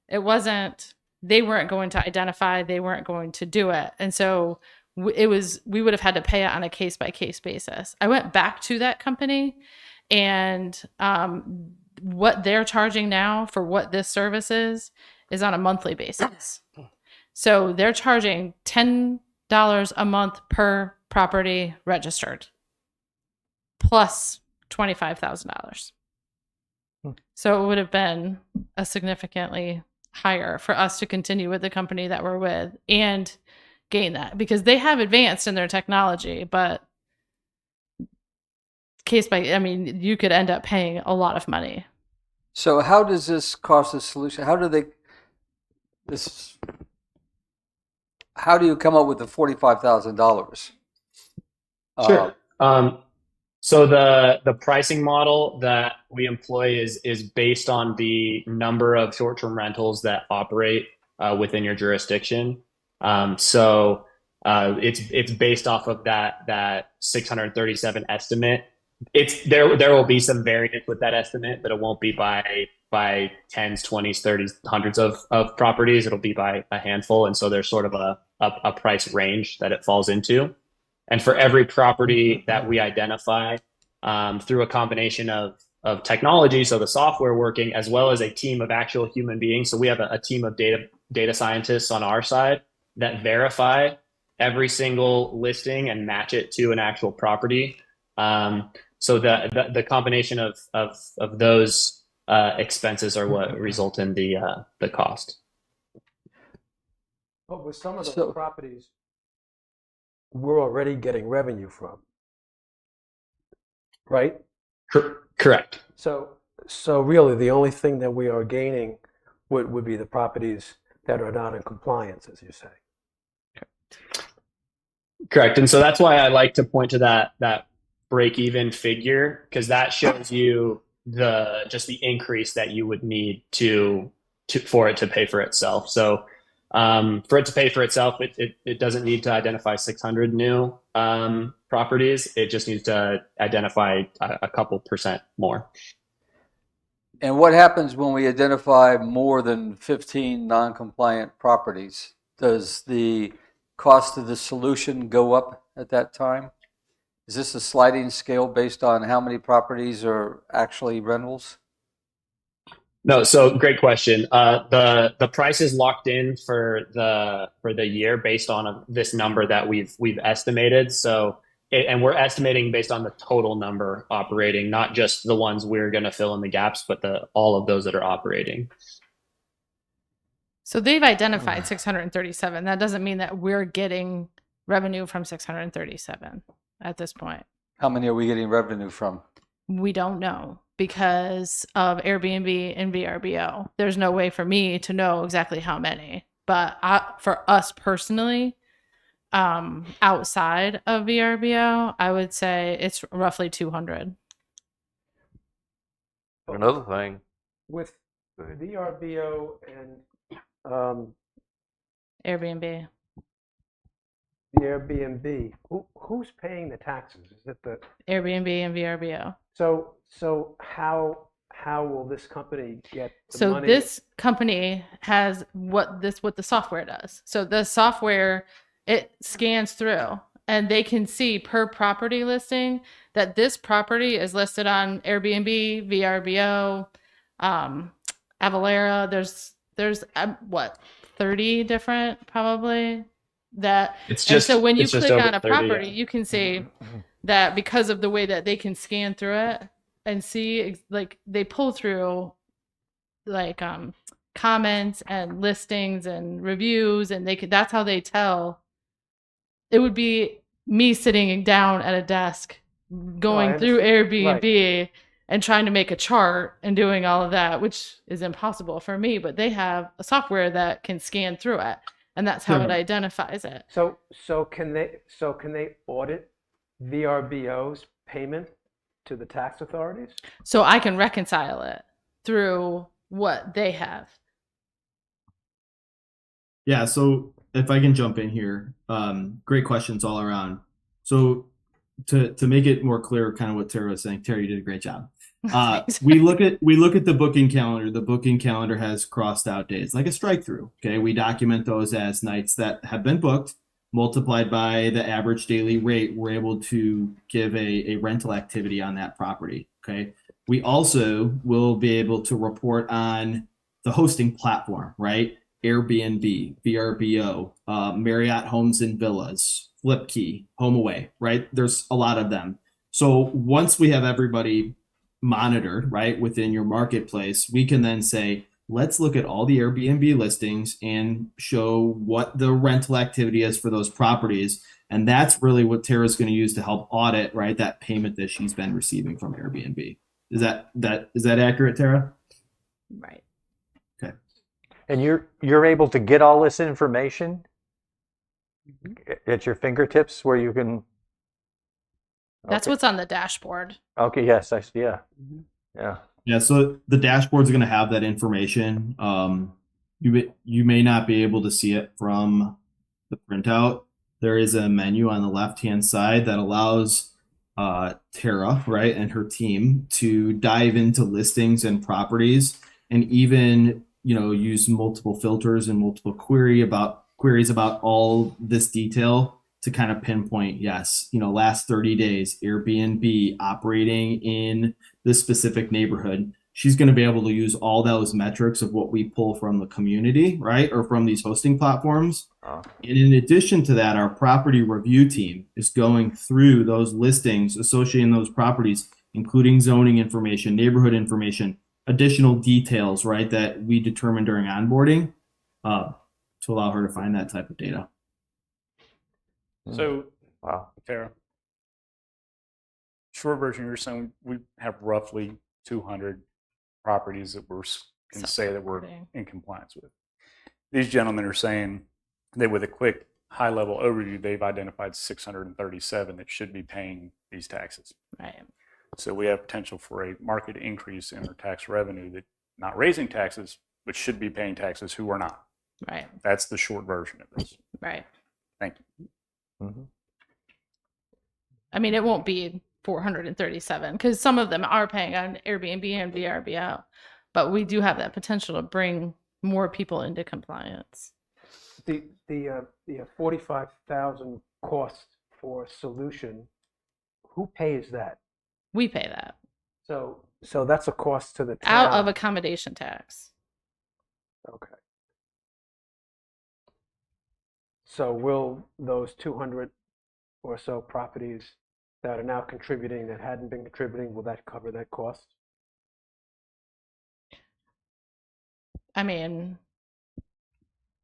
They weren't going to identify, they weren't going to do it. And so we would have had to pay it on a case by case basis. I went back to that company, and what they're charging now for what this service is on a monthly basis. So they're charging $10 a month per property registered, plus $25,000. So it would have been a significantly higher for us to continue with the company that we're with and gain that, because they have advanced in their technology, but you could end up paying a lot of money. So how does this cost a solution? How do you come up with the $45,000? Sure. So the pricing model that we employ is based on the number of short-term rentals that operate within your jurisdiction. It's based off of that 637 estimate. There will be some variance with that estimate, but it won't be by tens, 20s, 30s, hundreds of properties. It'll be by a handful, and so there's sort of a price range that it falls into. And for every property that we identify through a combination of technology, so the software working, as well as a team of actual human beings. So we have a team of data scientists on our side that verify every single listing and match it to an actual property. So the combination of those expenses are what result in the cost. But with some of those So- properties, we're already getting revenue from, right? Correct. So really, the only thing that we are gaining would be the properties that are not in compliance, as you say. Correct. And so that's why I like to point to that break even figure, because that shows you just the increase that you would need for it to pay for itself. So for it to pay for itself, it doesn't need to identify 600 new properties. It just needs to identify a couple percent more. And what happens when we identify more than 15 non-compliant properties? Does the cost of the solution go up at that time? Is this a sliding scale based on how many properties are actually rentals? No, so great question. The price is locked in for the year based on this number that we've estimated. So and we're estimating based on the total number operating, not just the ones we're going to fill in the gaps, but all of those that are operating. So they've identified 637. That doesn't mean that we're getting revenue from 637 at this point. How many are we getting revenue from? We don't know because of Airbnb and VRBO. There's no way for me to know exactly how many. But for us personally, outside of VRBO, I would say it's roughly 200. Another thing, With VRBO and Airbnb. the Airbnb, who's paying the taxes? Is it the Airbnb and VRBO. so how will this company get the So money? this company has what the software does. So the software, it scans through and they can see per property listing that this property is listed on Airbnb, VRBO, Avalara. There's what, 30 different probably that. It's And just so when you it's just click over on a 30, property, yeah. you can see that because of the way that they can scan through it and see, like, they pull through like comments and listings and reviews, and that's how they tell. It would be me sitting down at a desk going through Airbnb and trying to make a chart and doing all of that, which is impossible for me, but they have a software that can scan through it, and that's how it identifies it. So can they audit VRBO's payment to the tax authorities? So I can reconcile it through what they have. Yeah, so if I can jump in here, great questions all around. So to make it more clear, kind of what Tara was saying, Tara, you did a great job. We look at the booking calendar. The booking calendar has crossed out days, like a strike through. Okay, we document those as nights that have been booked, multiplied by the average daily rate. We're able to give a rental activity on that property. Okay, we also will be able to report on the hosting platform, right? Airbnb, VRBO, Marriott Homes and Villas, Flipkey, HomeAway, right? There's a lot of them. So once we have everybody monitored, right, within your marketplace, we can then say, let's look at all the Airbnb listings and show what the rental activity is for those properties. And that's really what Tara's going to use to help audit, right, that payment that she's been receiving from Airbnb. Is that accurate, Tara? Right. Okay. And you're able to get all this information at your fingertips where you can That's Okay. what's on the dashboard. Okay, yes, yeah. Yeah. Yeah, so the dashboard's going to have that information. You may not be able to see it from the printout. There is a menu on the left-hand side that allows Tara, right, and her team to dive into listings and properties, and even use multiple filters and multiple queries about all this detail to kind of pinpoint, yes, last 30 days, Airbnb operating in this specific neighborhood. She's going to be able to use all those metrics of what we pull from the community, right, or from these hosting platforms. And in addition to that, our property review team is going through those listings, associating those properties, including zoning information, neighborhood information, additional details, right, that we determine during onboarding to allow her to find that type of data. So, Wow. Tara, short version, you're saying we have roughly 200 properties that can say that we're in compliance with. These gentlemen are saying that with a quick high-level overview, they've identified 637 that should be paying these taxes. Right. So we have potential for a market increase in our tax revenue that not raising taxes, but should be paying taxes who are not. Right. That's the short version of this. Right. Thank you. Mm-hmm. I mean, it won't be 437 because some of them are paying on Airbnb and VRBO, but we do have that potential to bring more people into compliance. The 45,000 cost for solution, who pays that? We pay that So that's a cost to the town. out of accommodation tax. Okay. So will those 200 or so properties that are now contributing that hadn't been contributing, will that cover that cost? I mean,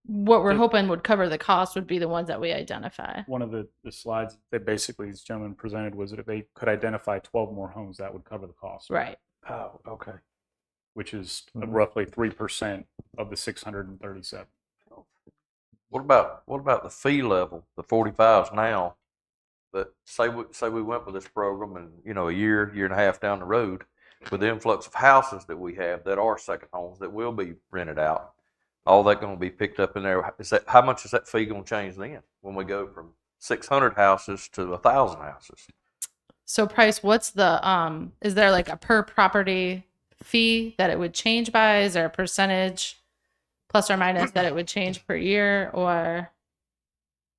what we're hoping would cover the cost would be the ones that we identify. One of the slides that basically this gentleman presented was that if they could identify 12 more homes, that would cover the cost. Right. Oh, okay. Which is roughly 3% of the 637. What about the fee level, the 45s now? But say we went with this program and, a year and a half down the road, with the influx of houses that we have that are second homes that will be rented out, all that going to be picked up in there. How much is that fee going to change then when we go from 600 houses to 1,000 houses? So Price, what's the, is there like a per property fee that it would change by? Is there a percentage plus or minus that it would change per year? Or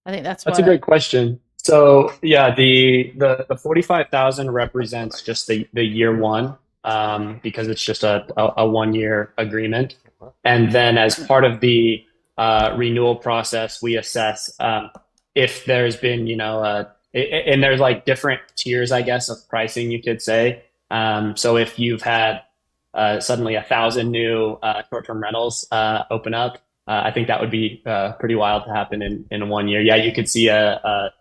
I think that's a great question. So yeah, the 45,000 represents just the year one, because it's just a 1 year agreement. And then as part of the renewal process, we assess if there's been, and there's like different tiers, I guess, of pricing, you could say. So if you've had suddenly 1,000 new short-term rentals open up, I think that would be pretty wild to happen in 1 year. Yeah, you could see a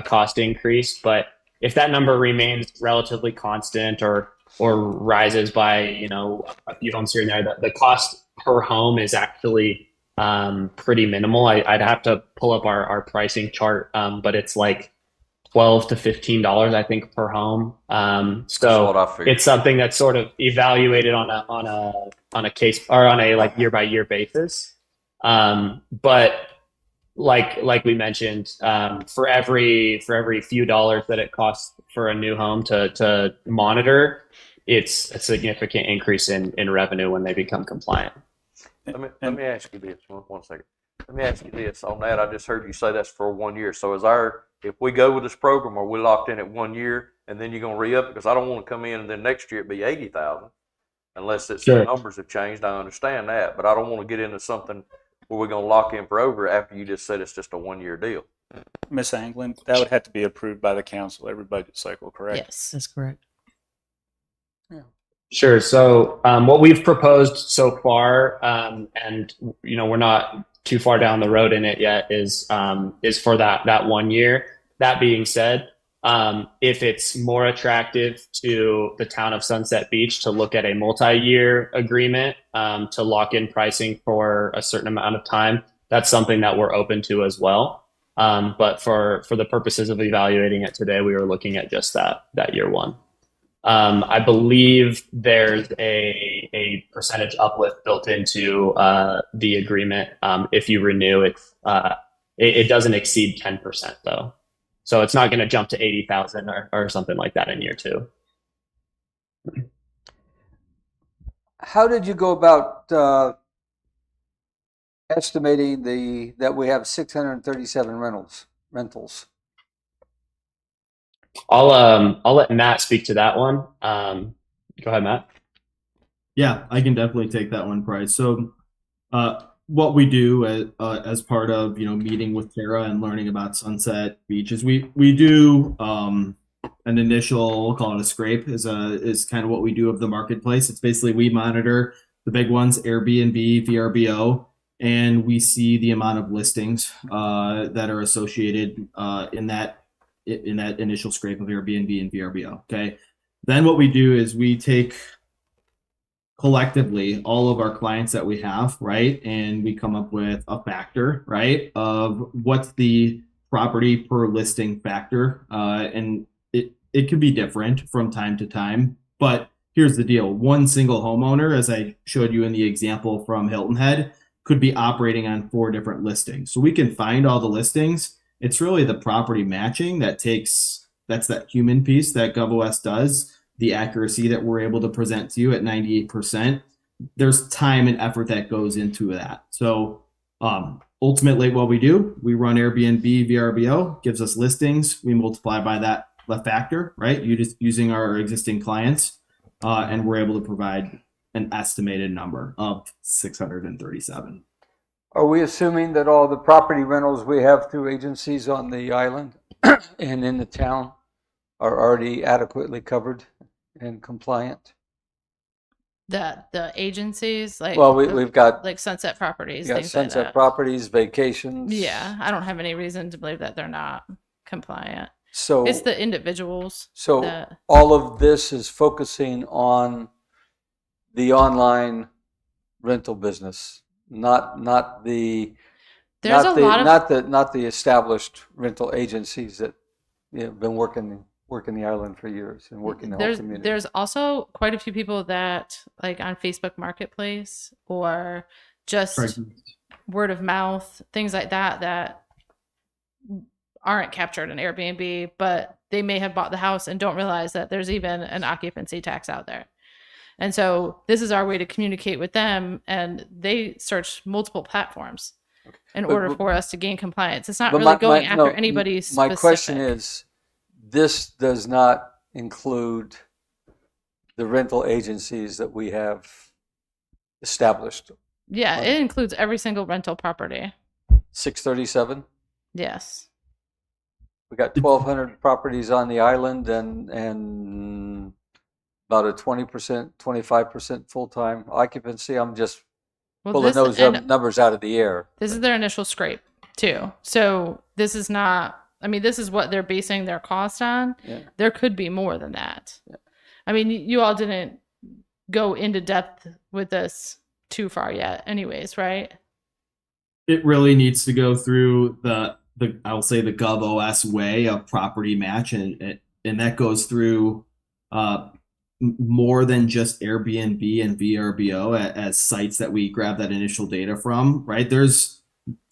cost increase, but if that number remains relatively constant or rises by a few homes here and there, the cost per home is actually pretty minimal. I'd have to pull up our pricing chart, but it's like $12 to $15, I think, per home. So it's something that's sort of evaluated on a case or on a like year by year basis. But like we mentioned, for every few dollars that it costs for a new home to monitor, it's a significant increase in revenue when they become compliant. Let me ask you this, one second. Let me ask you this on that. I just heard you say that's for 1 year. So if we go with this program, are we locked in at 1 year and then you're going to re-up it? Because I don't want to come in and then next year it be 80,000 unless the numbers have changed. I understand that, but I don't want to get into something where we're going to lock in forever after you just said it's just a 1 year deal. Ms. Anglin, that would have to be approved by the council every budget cycle, correct? Yes, that's correct. Yeah. Sure. So what we've proposed so far, and we're not too far down the road in it yet, is for that 1 year. That being said, if it's more attractive to the town of Sunset Beach to look at a multi-year agreement to lock in pricing for a certain amount of time, that's something that we're open to as well. But for the purposes of evaluating it today, we were looking at just that year one. I believe there's a percentage uplift built into the agreement. If you renew it, it doesn't exceed 10% though. So it's not going to jump to 80,000 or something like that in year two. How did you go about estimating that we have 637 rentals? I'll let Matt speak to that one. Go ahead, Matt. Yeah, I can definitely take that one, Price. So, what we do as part of meeting with Tara and learning about Sunset Beach is we do an initial, we'll call it a scrape, is kind of what we do of the marketplace. It's basically we monitor the big ones, Airbnb, VRBO, and we see the amount of listings that are associated in that initial scrape of Airbnb and VRBO. Okay, then what we do is we take collectively all of our clients that we have, right? And we come up with a factor, right, of what's the property per listing factor. And it could be different from time to time, but here's the deal. One single homeowner, as I showed you in the example from Hilton Head, could be operating on 4 different listings. So we can find all the listings. It's really the property matching that's that human piece that GovOS does, the accuracy that we're able to present to you at 98%. There's time and effort that goes into that. So ultimately what we do, we run Airbnb VRBO, gives us listings. We multiply by that factor, right? You just using our existing clients, and we're able to provide an estimated number of 637. Are we assuming that all the property rentals we have through agencies on the island and in the town are already adequately covered and compliant? The agencies, like, Well, we've got like Sunset Properties, yeah, things like Sunset that. Properties, vacations. Yeah, I don't have any reason to believe that they're not compliant. So It's the individuals. So that, all of this is focusing on the online rental business, not the there's a lot of not the established rental agencies that have been working the island for years and working the whole community. There's also quite a few people that, like, on Facebook Marketplace or just word of mouth, things like that aren't captured in Airbnb, but they may have bought the house and don't realize that there's even an occupancy tax out there. And so this is our way to communicate with them, and they search multiple platforms in order for us to gain compliance. It's not really going after anybody's specific. My question is, this does not include the rental agencies that we have established. Yeah, it includes every single rental property. 637? Yes. We got 1,200 properties on the island and about a 20%, 25% full-time occupancy. I'm just pulling those numbers out of the air. This is their initial scrape too. So this is not, I mean, this is what they're basing their cost on. Yeah. There could be more than that. Yeah. I mean, you all didn't go into depth with this too far yet anyways, right? It really needs to go through I'll say the GovOS way of property match, and that goes through more than just Airbnb and VRBO as sites that we grab that initial data from, right? There's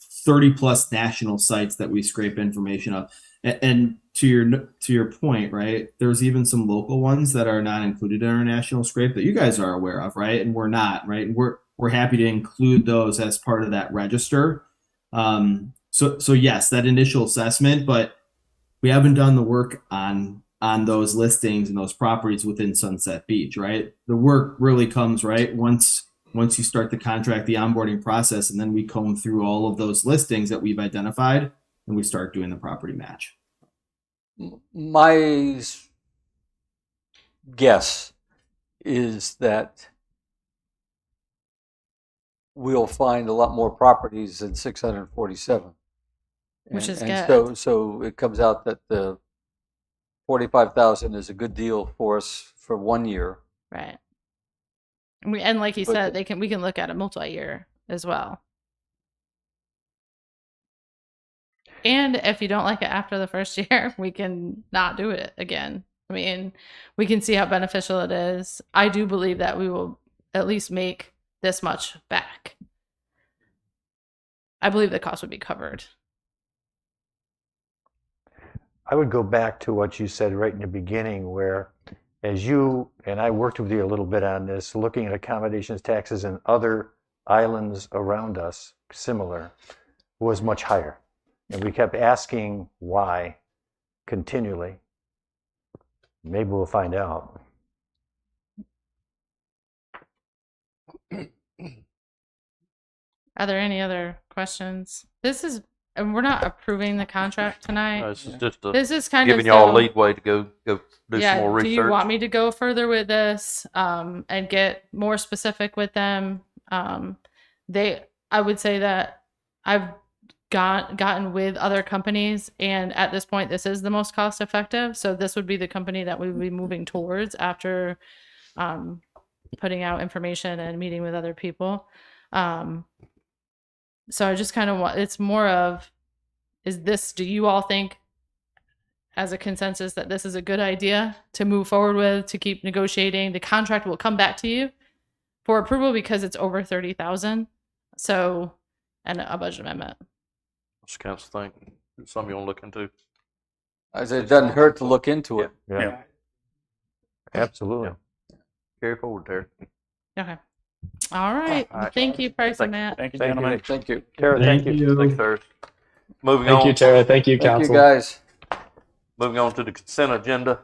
30 plus national sites that we scrape information of. And to your point, right? There's even some local ones that are not included in our national scrape that you guys are aware of, right? And we're not, right? We're happy to include those as part of that register. So yes, that initial assessment, but we haven't done the work on those listings and those properties within Sunset Beach, right? The work really comes, right, once you start the contract, the onboarding process, and then we comb through all of those listings that we've identified and we start doing the property match. My guess is that we'll find a lot more properties than 647. Which is good. So it comes out that the 45,000 is a good deal for us for 1 year. Right. And like you said, we can look at a multi-year as well. And if you don't like it after the first year, we can not do it again. I mean, we can see how beneficial it is. I do believe that we will at least make this much back. I believe the cost would be covered. I would go back to what you said right in the beginning, where as you, and I worked with you a little bit on this, looking at accommodations taxes in other islands around us, similar, was much higher. And we kept asking why continually. Maybe we'll find out. Are there any other questions? This is, and we're not approving the contract tonight. This is just This is kind giving of y'all so- leadway to go do some more Do research. you want me to go further with this and get more specific with them? I would say that I've gotten with other companies, and at this point, this is the most cost effective. So this would be the company that we would be moving towards after putting out information and meeting with other people. So I just kind of want, it's more of, do you all think as a consensus that this is a good idea to move forward with, to keep negotiating? The contract will come back to you for approval because it's over 30,000. So, and a budget amendment. What's the council think? Something you want to look into? I said it doesn't hurt to look into it. Yeah. Absolutely. Carry forward, Terry. Okay. All right. All right. Thank you, Price and Matt. Thank you, Thank you, gentlemen. Nick. Thank you. Tara, thank you. Thanks, Terry. Moving Thank on. you, Tara. Thank you, Thank council. you, guys. Moving on to the consent agenda.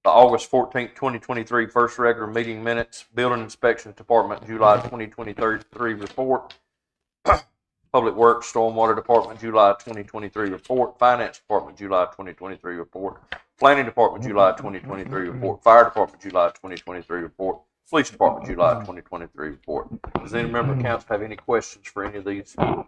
The August 14th, 2023 first regular meeting minutes, Building Inspection Department, July 2023 report, Public Works, Stormwater Department, July 2023 report, Finance Department, July 2023 report, Planning Department, July 2023 report, Fire Department, July 2023 report, Police Department, July 2023 report. Does any member of council have any questions for any of these? No,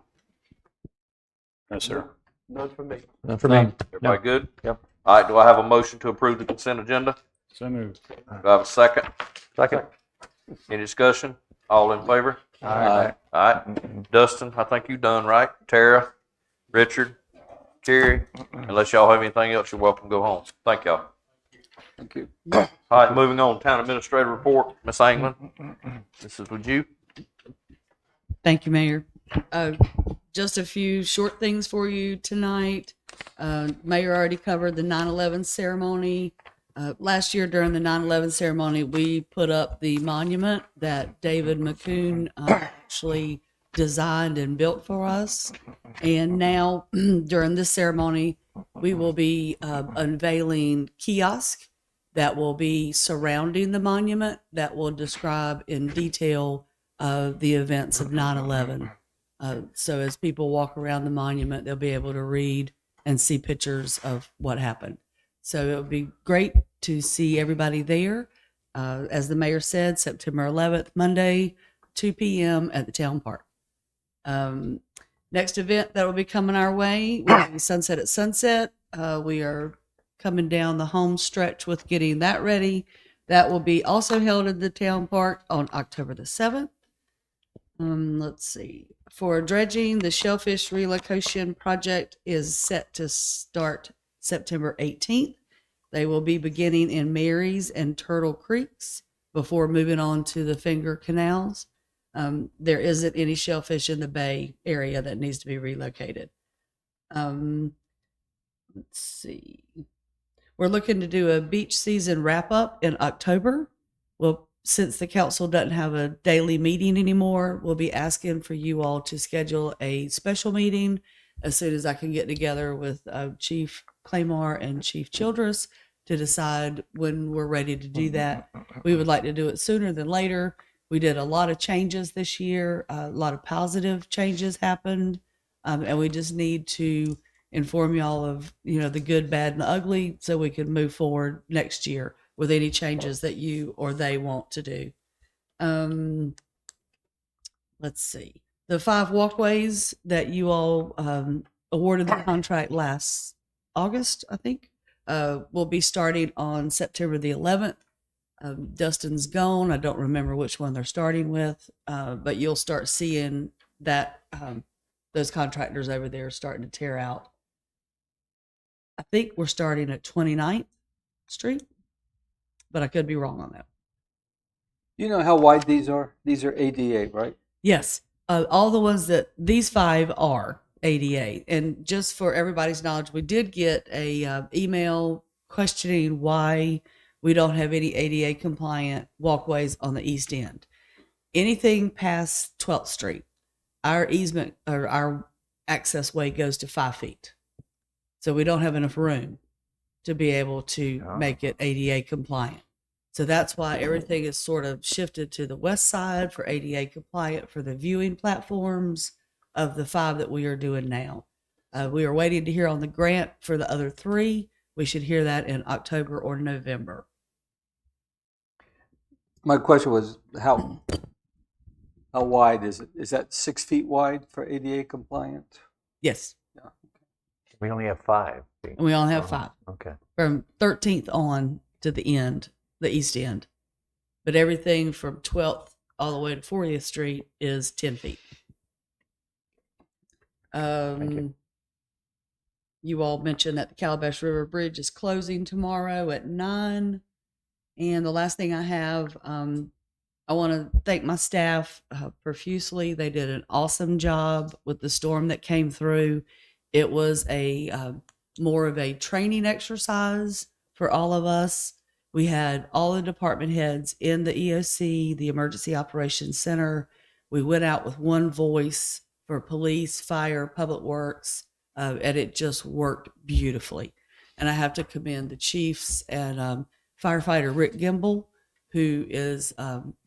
sir. None for me. None for me. Everybody good? Yep. All right, do I have a motion to approve the consent agenda? So moved. Do I have a second? Second. Any discussion? All in favor? Aye. All right. Dustin, I think you done, right? Tara, Richard, Terry, unless y'all have anything else, you're welcome to go home. Thank y'all. Thank you. All right, moving on, Town Administrator report, Ms. England. This is with you. Thank you, Mayor. Just a few short things for you tonight. Mayor already covered the 9/11 ceremony. Last year during the 9/11 ceremony, we put up the monument that David McCoon actually designed and built for us. And now during this ceremony, we will be unveiling kiosks that will be surrounding the monument that will describe in detail the events of 9/11. So as people walk around the monument, they'll be able to read and see pictures of what happened. So it would be great to see everybody there. As the mayor said, September 11th, Monday, 2 p.m. at the town park. Next event that will be coming our way will be Sunset at Sunset. We are coming down the home stretch with getting that ready. That will be also held at the town park on October the 7th. Let's see. For dredging, the shellfish relocation project is set to start September 18th. They will be beginning in Mary's and Turtle Creeks before moving on to the Finger Canals. There isn't any shellfish in the bay area that needs to be relocated. Let's see. We're looking to do a beach season wrap up in October. Well, since the council doesn't have a daily meeting anymore, we'll be asking for you all to schedule a special meeting as soon as I can get together with Chief Claymore and Chief Childress to decide when we're ready to do that. We would like to do it sooner than later. We did a lot of changes this year. A lot of positive changes happened. And we just need to inform y'all of, the good, bad, and the ugly so we can move forward next year with any changes that you or they want to do. Let's see. The 5 walkways that you all awarded the contract last August, I think, will be starting on September the 11th. Dustin's gone. I don't remember which one they're starting with, but you'll start seeing that those contractors over there starting to tear out think we're starting at 29th Street, but I could be wrong on that. You know how wide these are? These are ADA, right? Yes, all the ones that these 5 are ADA. And just for everybody's knowledge, we did get a email questioning why we don't have any ADA compliant walkways on the east end. Anything past 12th Street, our easement or our access way goes to 5 feet. So we don't have enough room to be able to make it ADA compliant. So that's why everything is sort of shifted to the west side for ADA compliant for the viewing platforms of the 5 that we are doing now. We are waiting to hear on the grant for the other 3. We should hear that in October or November. My question was how wide is it? Is that 6 feet wide for ADA compliant? Yes. Yeah. We only have 5. And we only have 5. Okay. From 13th on to the end, the east end. But everything from 12th all the way to 40th Street is 10 feet. You all mentioned that the Calabash River Bridge is closing tomorrow at 9. And the last thing I have, I want to thank my staff profusely. They did an awesome job with the storm that came through. It was a more of a training exercise for all of us. We had all the department heads in the EOC, the Emergency Operations Center. We went out with one voice for police, fire, public works, and it just worked beautifully. And I have to commend the chiefs and firefighter Rick Gimble, who is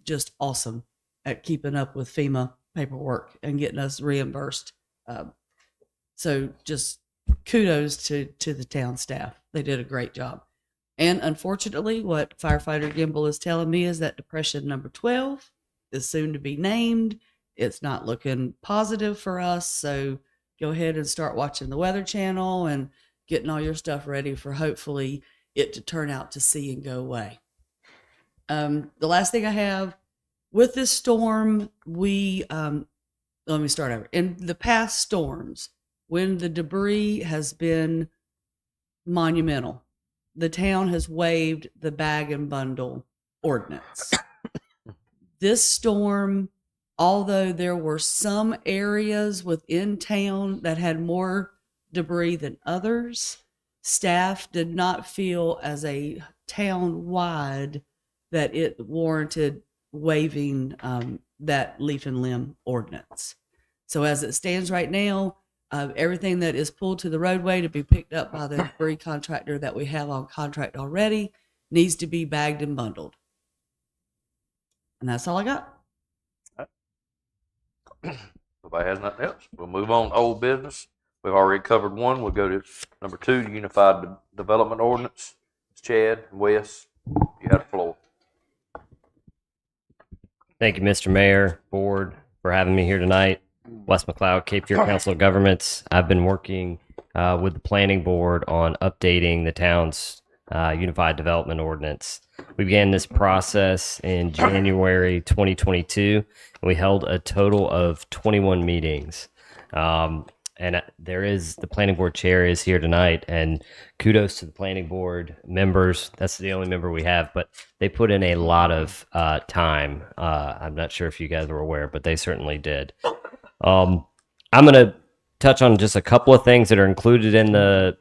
just awesome at keeping up with FEMA paperwork and getting us reimbursed. So just kudos to the town staff. They did a great job. And unfortunately, what firefighter Gimble is telling me is that depression number 12 is soon to be named. It's not looking positive for us. So go ahead and start watching the Weather Channel and getting all your stuff ready for hopefully it to turn out to sea and go away. The last thing I have with this storm, let me start over. In the past storms, when the debris has been monumental, the town has waived the bag and bundle ordinance. This storm, although there were some areas within town that had more debris than others, staff did not feel as a town-wide that it warranted waiving that leaf and limb ordinance. So as it stands right now, everything that is pulled to the roadway to be picked up by the debris contractor that we have on contract already needs to be bagged and bundled. And that's all I got. Nobody has nothing else. We'll move on to old business. We've already covered one. We'll go to number 2, the Unified Development Ordinance. Chad, Wes, you have the floor. Thank you, Mr. Mayor, Board, for having me here tonight. Wes McLeod, Cape Fear Council of Governments. I've been working with the Planning Board on updating the town's Unified Development Ordinance. We began this process in January 2022, and we held a total of 21 meetings. And the Planning Board chair is here tonight, and kudos to the Planning Board members. That's the only member we have, but they put in a lot of time. I'm not sure if you guys were aware, but they certainly did. I'm going to touch on just a couple of things that are included in the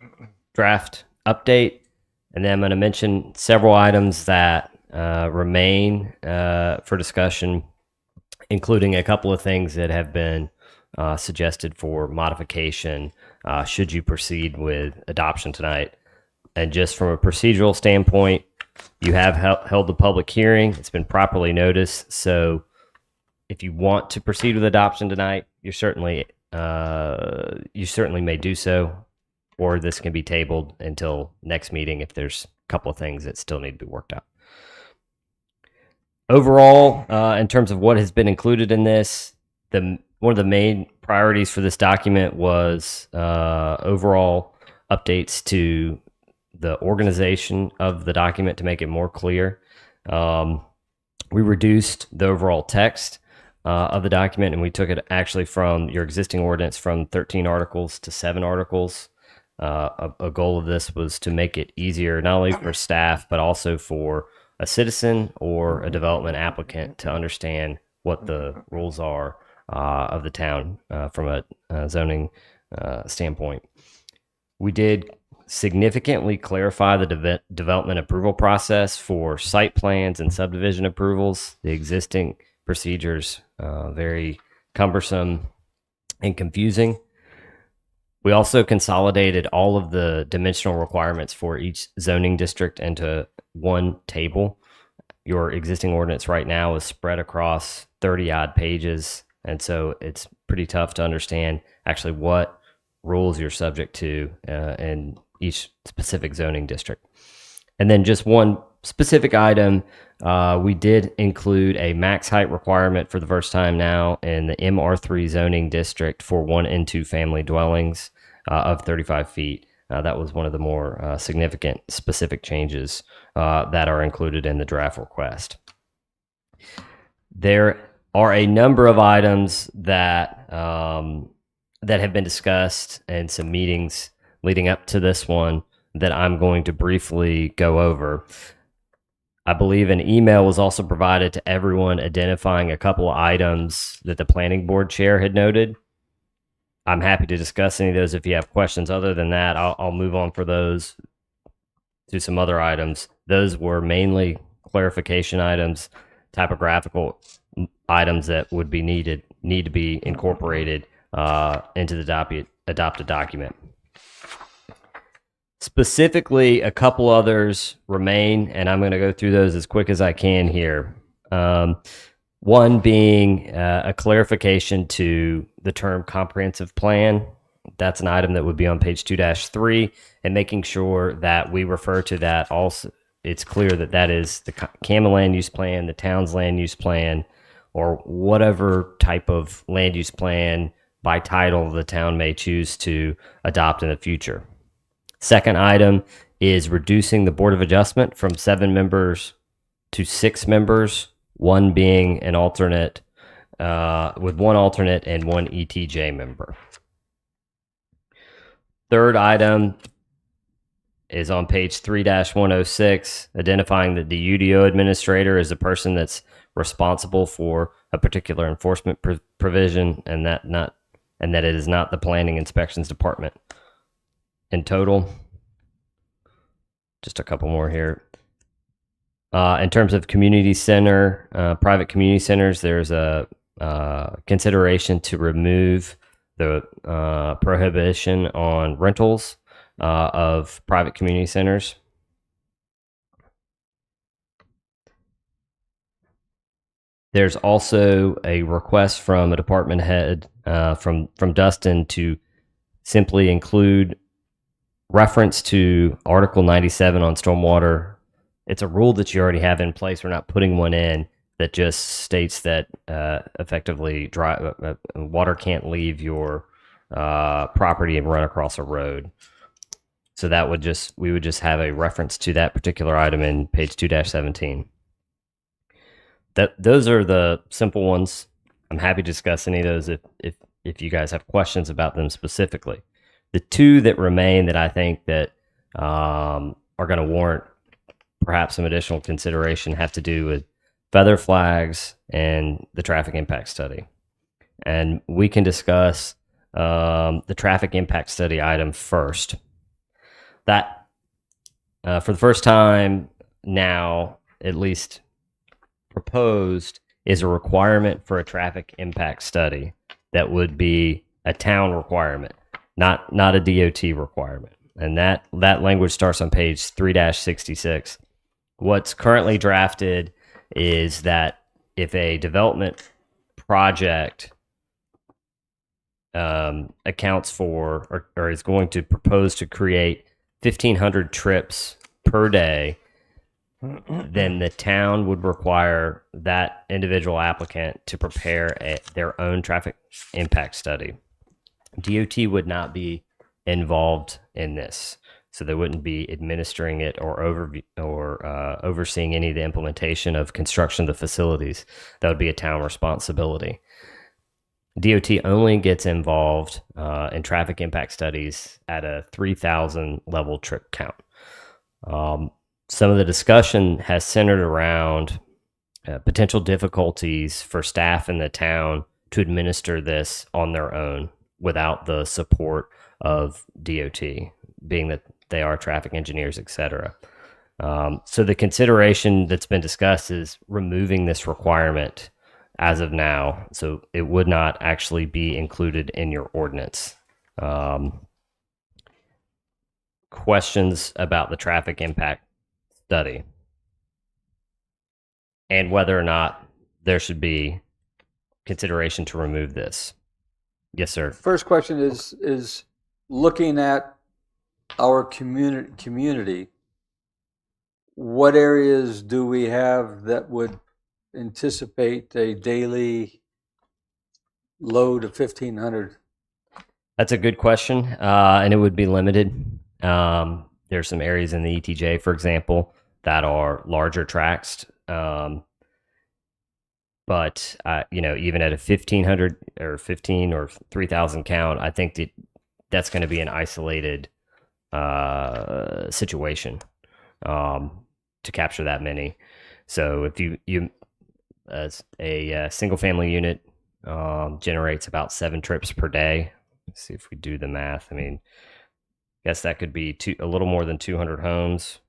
draft update, and then I'm going to mention several items that remain for discussion, including a couple of things that have been suggested for modification should you proceed with adoption tonight. And just from a procedural standpoint, you have held the public hearing. It's been properly noticed. So if you want to proceed with adoption tonight, you certainly may do so, or this can be tabled until next meeting if there's a couple of things that still need to be worked out. Overall, in terms of what has been included in this, one of the main priorities for this document was overall updates to the organization of the document to make it more clear. We reduced the overall text of the document, and we took it actually from your existing ordinance from 13 articles to 7 articles. A goal of this was to make it easier not only for staff but also for a citizen or a development applicant to understand what the rules are of the town from a zoning standpoint. We did significantly clarify the development approval process for site plans and subdivision approvals. The existing procedures very cumbersome and confusing. We also consolidated all of the dimensional requirements for each zoning district into one table. Your existing ordinance right now is spread across 30 odd pages, and so it's pretty tough to understand actually what rules you're subject to in each specific zoning district. And then just one specific item, we did include a max height requirement for the first time now in the MR3 zoning district for 1 and 2 family dwellings of 35 feet. That was one of the more significant specific changes that are included in the draft request. There are a number of items that that have been discussed in some meetings leading up to this one that I'm going to briefly go over. I believe an email was also provided to everyone identifying a couple of items that the planning board chair had noted. I'm happy to discuss any of those if you have questions. Other than that, I'll move on for those to some other items. Those were mainly clarification items, typographical items that would be need to be incorporated into the adopted document. Specifically, a couple others remain, and I'm going to go through those as quick as I can here. One being a clarification to the term comprehensive plan. That's an item that would be on page 2-3, and making sure that we refer to that also. It's clear that that is the CAMA land use plan, the town's land use plan, or whatever type of land use plan by title the town may choose to adopt in the future. Second item is reducing the Board of Adjustment from 7 members to 6 members, one being an alternate, with 1 alternate and 1 ETJ member. Third item is on page 3-106, identifying that the UDO administrator is the person that's responsible for a particular enforcement provision, and that it is not the planning inspections department. In total, just a couple more here. In terms of community center, private community centers, there's a consideration to remove the prohibition on rentals of private community centers. There's also a request from a department head from Dustin to simply include reference to Article 97 on stormwater. It's a rule that you already have in place. We're not putting one in that just states that effectively water can't leave your property and run across a road. So that would we would just have a reference to that particular item in page 2-17. Those are the simple ones. I'm happy to discuss any of those if you guys have questions about them specifically. The two that remain that I think that are going to warrant perhaps some additional consideration have to do with feather flags and the traffic impact study. And we can discuss the traffic impact study item first. That, for the first time now, at least proposed, is a requirement for a traffic impact study that would be a town requirement, not a DOT requirement. And that language starts on page 3-66. What's currently drafted is that if a development project accounts for or is going to propose to create 1,500 trips per day, then the town would require that individual applicant to prepare their own traffic impact study. DOT would not be involved in this, so they wouldn't be administering it or overseeing any of the implementation of construction of the facilities. That would be a town responsibility. DOT only gets involved in traffic impact studies at a 3,000 level trip count. Some of the discussion has centered around potential difficulties for staff in the town to administer this on their own without the support of DOT, being that they are traffic engineers, etc. So the consideration that's been discussed is removing this requirement as of now, so it would not actually be included in your ordinance. Questions about the traffic impact study and whether or not there should be consideration to remove this? Yes, sir. First question is looking at our community, what areas do we have that would anticipate a daily load of 1,500? That's a good question, and it would be limited. There's some areas in the ETJ, for example, that are larger tracts. But even at a 1,500 or 15 or 3,000 count, I think that's going to be an isolated situation to capture that many. So if you as a single family unit generates about 7 trips per day. Let's see if we do the math. I mean, I guess that could be a little more than 200 homes.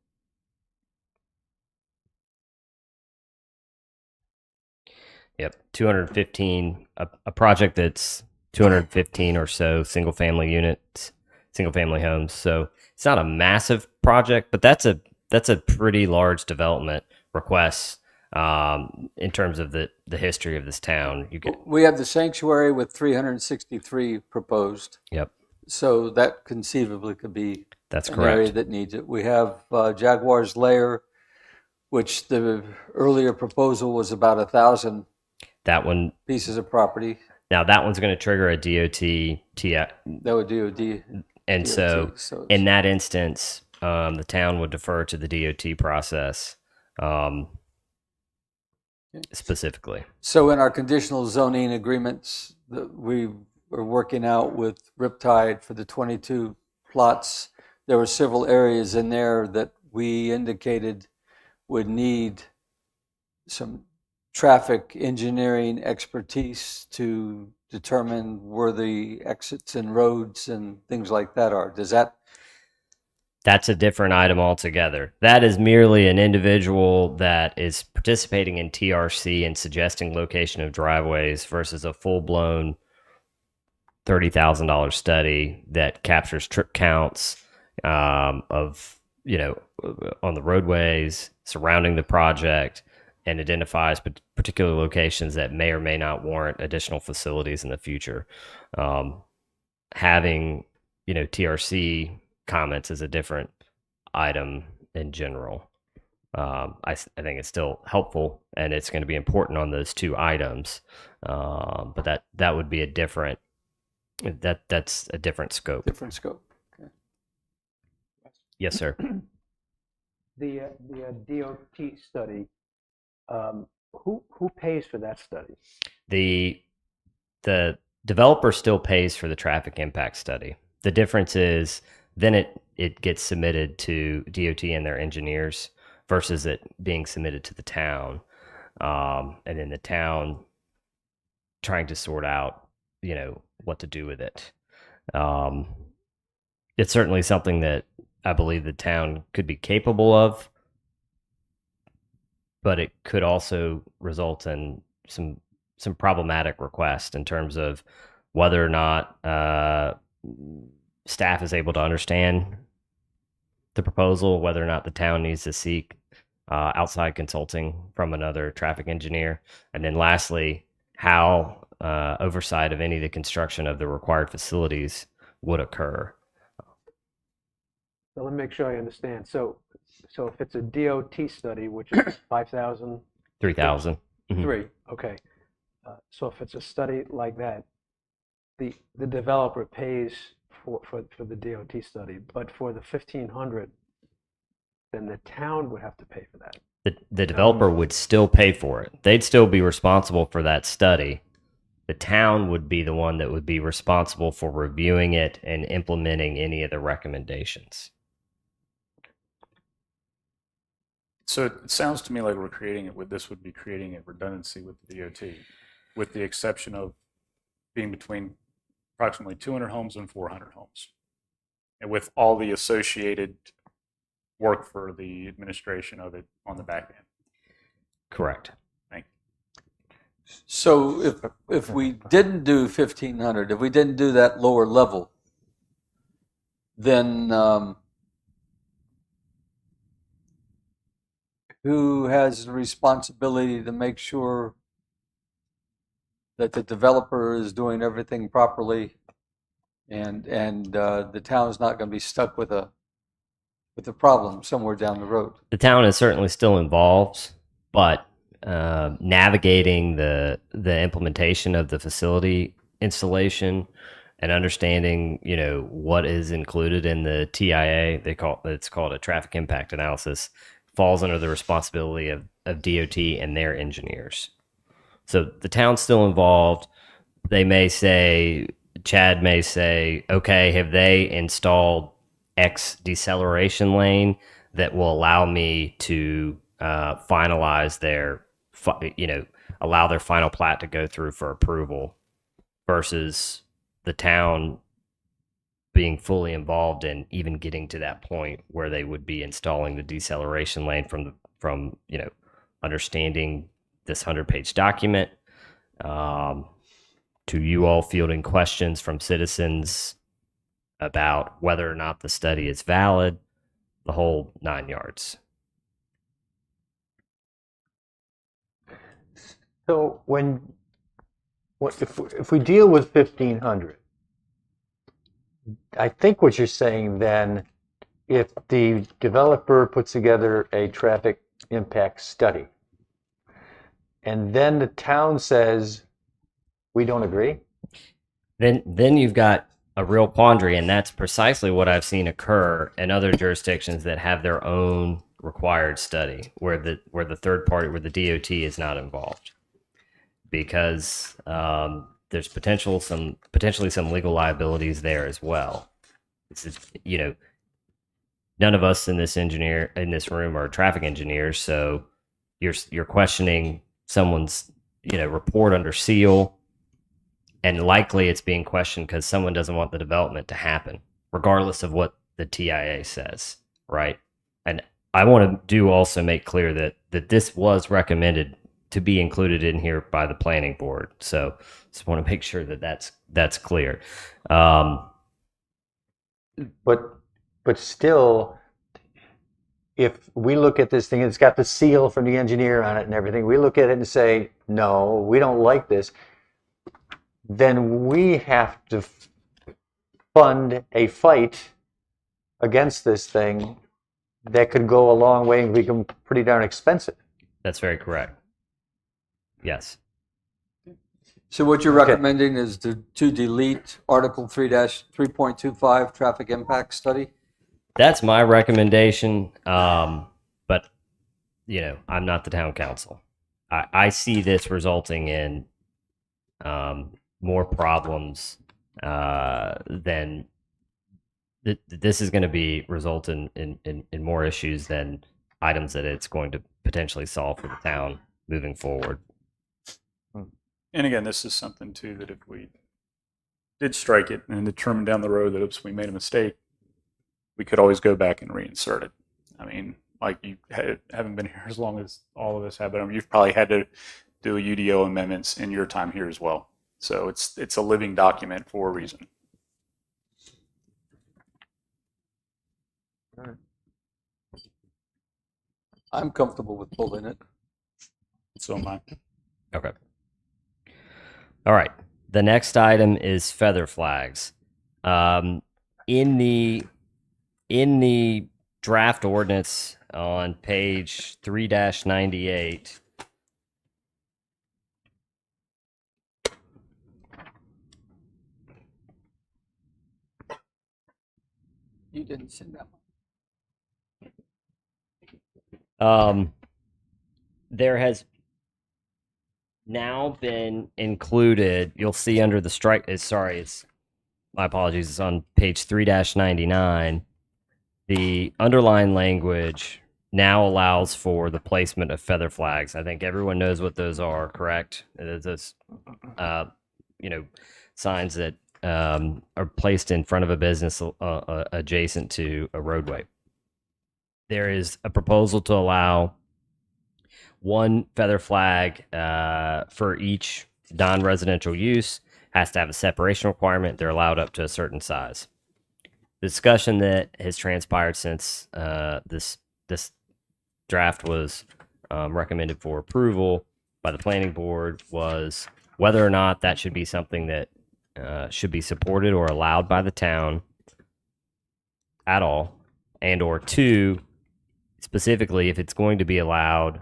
Yep, 215. A project that's 215 or so single family units, single family homes. So it's not a massive project, but that's a pretty large development request in terms of the history of this town. We have the sanctuary with 363 proposed. Yep. So that conceivably could be That's an correct. area that needs it. We have Jaguar's Lair, which the earlier proposal was about 1,000 pieces of property. Now that one's going to trigger a DOT That would do a and DOT, so in that instance, the town would defer to the DOT process specifically. So in our conditional zoning agreements that we are working out with Riptide for the 22 plots, there were several areas in there that we indicated would need some traffic engineering expertise to determine where the exits and roads and things like that are. That's a different item altogether. That is merely an individual that is participating in TRC and suggesting location of driveways versus a full-blown $30,000 study that captures trip counts of on the roadways surrounding the project and identifies particular locations that may or may not warrant additional facilities in the future. Having TRC comments is a different item in general. I think it's still helpful and it's going to be important on those two items, but that would be a different that's a different scope. Different scope. Okay. Yes, sir. The DOT study, who pays for that study? The developer still pays for the traffic impact study. The difference is then it gets submitted to DOT and their engineers versus it being submitted to the town, and then the town trying to sort out what to do with it. It's certainly something that I believe the town could be capable of, but it could also result in some problematic requests in terms of whether or not staff is able to understand the proposal, whether or not the town needs to seek outside consulting from another traffic engineer, and then lastly, how oversight of any of the construction of the required facilities would occur. So let me make sure I understand. So if it's a DOT study, which is 5,000? 3,000. Mm-hmm. 3, okay. So if it's a study like that, the developer pays for the DOT study, but for the 1,500, then the town would have to pay for that. The developer would still pay for it. They'd still be responsible for that study, The town would be the one that would be responsible for reviewing it and implementing any of the recommendations. So it sounds to me like we're creating it with this would be creating a redundancy with the DOT, with the exception of being between approximately 200 homes and 400 homes, and with all the associated work for the administration of it on the back end. Correct. Thank you. So if we didn't do 1,500, if we didn't do that lower level, then who has the responsibility to make sure that the developer is doing everything properly, and the town is not going to be stuck with a problem somewhere down the road? The town is certainly still involved, but navigating the implementation of the facility installation and understanding, what is included in the TIA, it's called a traffic impact analysis, falls under the responsibility of DOT and their engineers. So the town's still involved. They may say, Chad may say, okay, have they installed X deceleration lane that will allow me to finalize their, allow their final plat to go through for approval, versus the town being fully involved in even getting to that point where they would be installing the deceleration lane from understanding this 100-page document, to you all fielding questions from citizens about whether or not the study is valid, the whole 9 yards. So if we deal with 1,500, I think what you're saying then, if the developer puts together a traffic impact study, and then the town says, we don't agree, then you've got a real quandary, and that's precisely what I've seen occur in other jurisdictions that have their own required study, where the third party, where the DOT is not involved, because there's potentially some legal liabilities there as well. None of us in this room are traffic engineers, so you're questioning someone's report under seal, and likely it's being questioned because someone doesn't want the development to happen, regardless of what the TIA says, right? And I want to also make clear that this was recommended to be included in here by the planning board, so just want to make sure that that's clear. But still, if we look at this thing, it's got the seal from the engineer on it and everything, we look at it and say, no, we don't like this, then we have to fund a fight against this thing that could go a long way and become pretty darn expensive. That's very correct. Yes. So what you're recommending is to delete Article 3-3.25 traffic impact study? That's my recommendation, but I'm not the town council. I see this resulting in more problems than this is going to be result in more issues than items that it's going to potentially solve for the town moving forward. And again, this is something too that if we did strike it and determine down the road that we made a mistake, we could always go back and reinsert it. I mean, like you haven't been here as long as all of us have, but you've probably had to do a UDO amendments in your time here as well. So it's a living document for a reason. All right. I'm comfortable with pulling it. So am I. Okay. All right. The next item is feather flags. In the draft ordinance on page 3-98, You didn't send that there has now been included. You'll see under the strike. Sorry, it's my apologies. It's on page 3-99. The underlying language now allows for the placement of feather flags. I think everyone knows what those are, correct? It is this, signs that are placed in front of a business adjacent to a roadway. There is a proposal to allow one feather flag for each non-residential use. Has to have a separation requirement. They're allowed up to a certain size. The discussion that has transpired since this draft was recommended for approval by the planning board was whether or not that should be something that should be supported or allowed by the town at all, and or two, specifically if it's going to be allowed,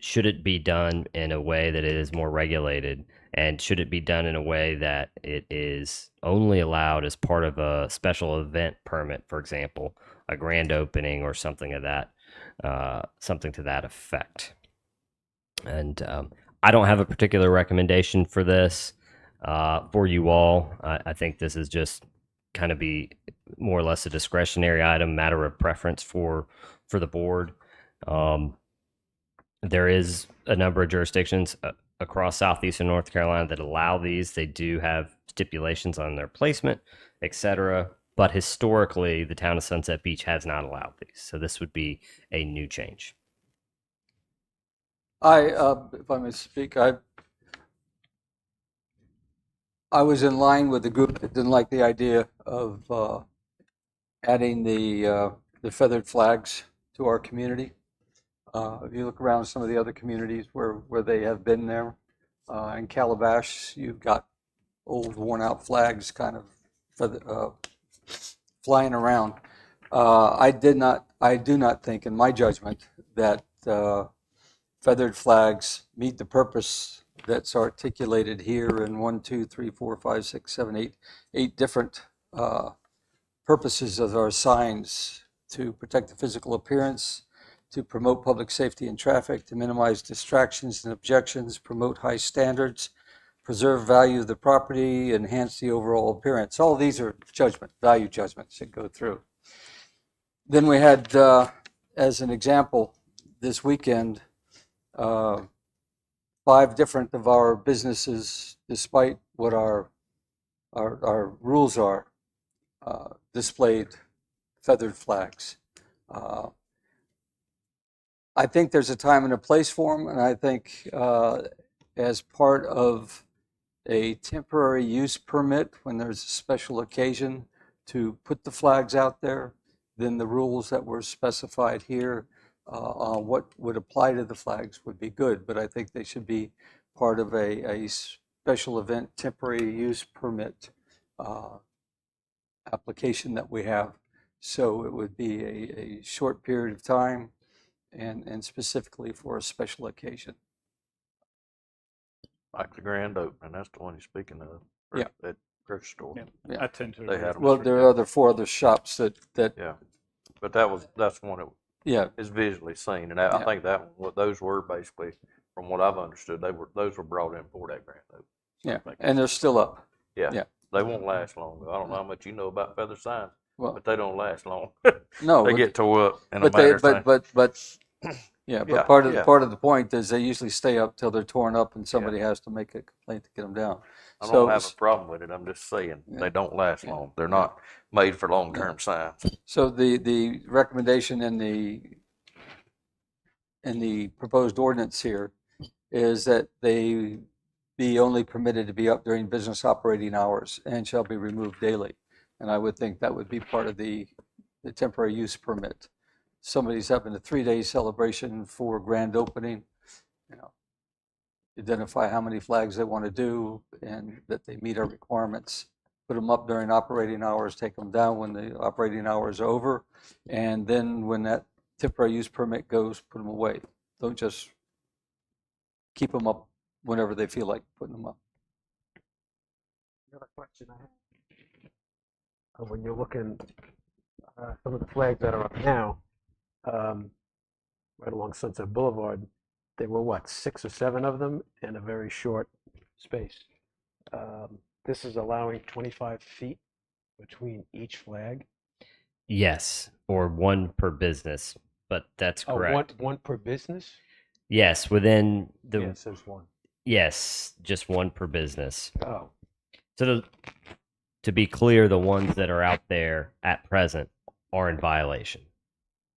should it be done in a way that it is more regulated, and should it be done in a way that it is only allowed as part of a special event permit, for example, a grand opening or something of that, something to that effect. And I don't have a particular recommendation for this for you all. I think this is just kind of be more or less a discretionary item, matter of preference for the board. There is a number of jurisdictions across southeastern North Carolina that allow these. They do have stipulations on their placement, etc. But historically, the town of Sunset Beach has not allowed these. So this would be a new change. If I may speak, I was in line with the group that didn't like the idea of adding the feathered flags to our community. If you look around some of the other communities where they have been there, in Calabash, you've got old worn-out flags kind of flying around. I do not think, in my judgment, that feathered flags meet the purpose that's articulated here in 1, 2, 3, 4, 5, 6, 7, 8 different purposes of our signs: to protect the physical appearance, to promote public safety and traffic, to minimize distractions and objections, promote high standards, preserve value of the property, enhance the overall appearance. All of these are value judgments that go through. Then we had, as an example, this weekend, 5 different of our businesses, despite what our rules are, displayed feathered flags. I think there's a time and a place for them, and I think as part of a temporary use permit, when there's a special occasion to put the flags out there, then the rules that were specified here on what would apply to the flags would be good. But I think they should be part of a special event temporary use permit application that we have. So it would be a short period of time and specifically for a special occasion. Like the grand opening, that's the one you're speaking of. Yeah. At grocery store. Yeah. I tend to They agree. had 'em. Well, there are 4 other shops that Yeah, but that's one that yeah, is visually seen, and I think that what those were basically, from what I've understood, those were brought in for that grand opening. yeah, and they're still up. Yeah, Yeah. they won't last long. I don't know how much you know about feather signs, Well, but they don't last long. no, They but- get tore up in a But matter of time. yeah, but Yeah, part of yeah. the point is they usually stay up till they're torn up, and somebody has to make a complaint to get them down. I don't have a problem with it. I'm just saying they don't last long. They're not made for long-term signs. So the recommendation in the proposed ordinance here is that they be only permitted to be up during business operating hours and shall be removed daily. And I would think that would be part of the temporary use permit. Somebody's having a 3-day celebration for grand opening, identify how many flags they want to do and that they meet our requirements. Put them up during operating hours, take them down when the operating hours are over, and then when that temporary use permit goes, put them away. Don't just keep them up whenever they feel like putting them up. Another question I have. When you're looking, some of the flags that are up now, right along Sunset Boulevard, there were what, 6 or 7 of them in a very short space. This is allowing 25 feet between each flag. Yes, or one per business, but that's Oh, correct. one per business? Yes, within the Yeah, it says 1. yes, just one per business. Oh, So to be clear, the ones that are out there at present are in violation.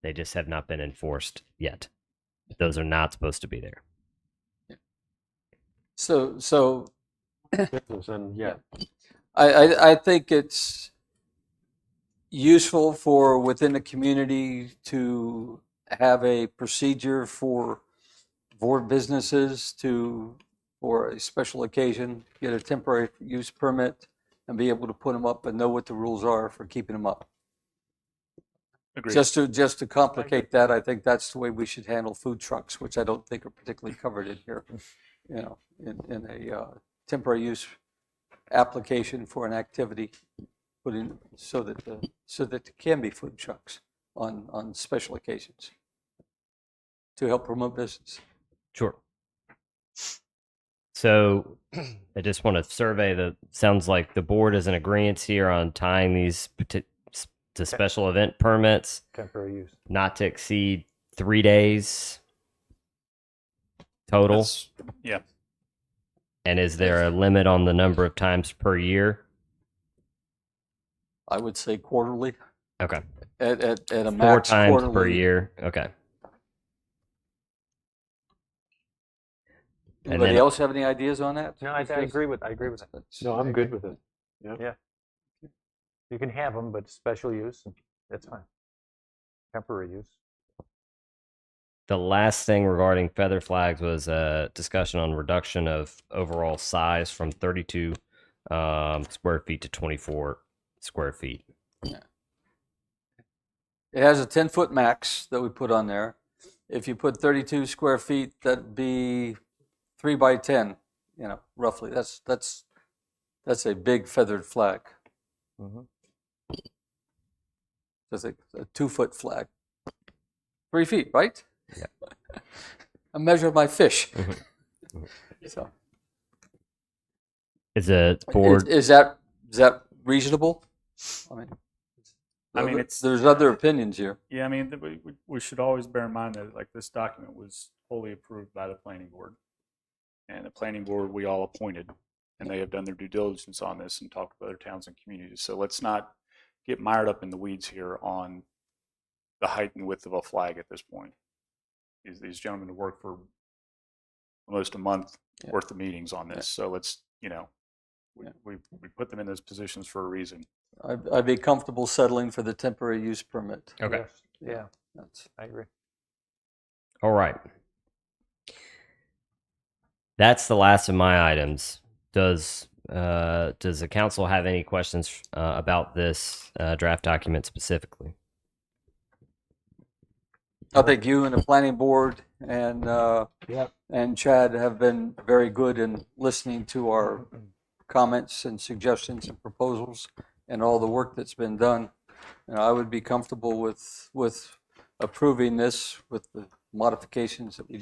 They just have not been enforced yet. Those are not supposed to be there. So business, and yeah. I think it's useful for within the community to have a procedure for businesses to, for a special occasion, get a temporary use permit and be able to put them up and know what the rules are for keeping them up. Agreed. Just to complicate that, I think that's the way we should handle food trucks, which I don't think are particularly covered in here. You know, in a temporary use application for an activity, put in so that there can be food trucks on special occasions to help promote business. Sure. So I just want to survey sounds like the board is in agreement here on tying these to special event permits. Temporary use. Not to exceed 3 days total. Yeah. And is there a limit on the number of times per year? I would say quarterly. Okay. At a 4 max times quarterly. per year. Okay. Anybody else have any ideas on that? No, I agree with it. No, I'm good with it. Yeah. Yeah. You can have them, but special use, that's fine. Temporary use. The last thing regarding feather flags was a discussion on reduction of overall size from 32 square feet to 24 square feet. Yeah. It has a 10-foot max that we put on there. If you put 32 square feet, that'd be 3 by 10, you know, roughly. That's a big feathered flag. Mm-hmm. That's a 2-foot flag. 3 feet, right? Yeah. I measure my fish. So is a board is that reasonable? I mean, there's other opinions here. Yeah, I mean, we should always bear in mind that like this document was wholly approved by the planning board, and the planning board we all appointed, and they have done their due diligence on this and talked with other towns and communities. So let's not get mired up in the weeds here on the height and width of a flag at this point. These gentlemen have worked for almost a month worth of meetings on this. So let's, you know, we put them in those positions for a reason. I'd be comfortable settling for the temporary use permit. Okay. Yes. Yeah, I agree. All right. That's the last of my items. Does the council have any questions about this draft document specifically? I think you and the planning board and Chad have been very good in listening to our comments and suggestions and proposals and all the work that's been done. And I would be comfortable with approving this with the modifications that we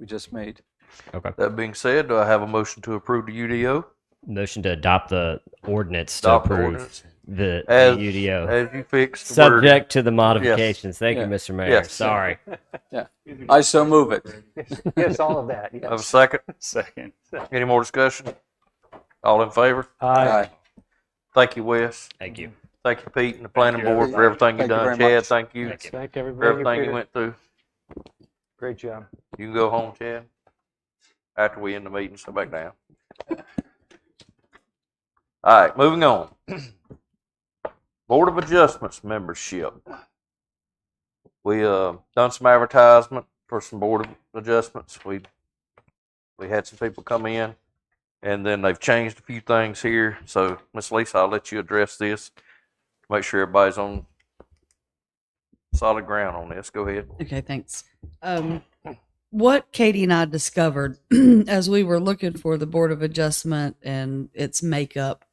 just made. Okay. That being said, do I have a motion to approve the UDO? Motion to adopt the ordinance Adopt to the approve ordinance. the UDO. As you fixed the Subject wording. to the modifications. Thank you, Yeah. Mr. Mayor. Yes. Sorry. Yeah, I so move it. Yes, all of that. Yes. Have a second? Second. Any more discussion? All in favor? Aye. Thank you, Wes. Thank you. Thank you, Pete, and the planning you, board for everything you've Thank you done. very Chad, much. thank you Thank for everybody. everything you went through. Great job. You can go home, Chad, after we end the meeting, so back down. All right, moving on. Board of Adjustments membership. We done some advertisement for some Board of Adjustments. We had some people come in, and then they've changed a few things here. So, Miss Lisa, I'll let you address this. Make sure everybody's on solid ground on this. Go ahead. Okay, thanks. What Katie and I discovered as we were looking for the Board of Adjustment and its makeup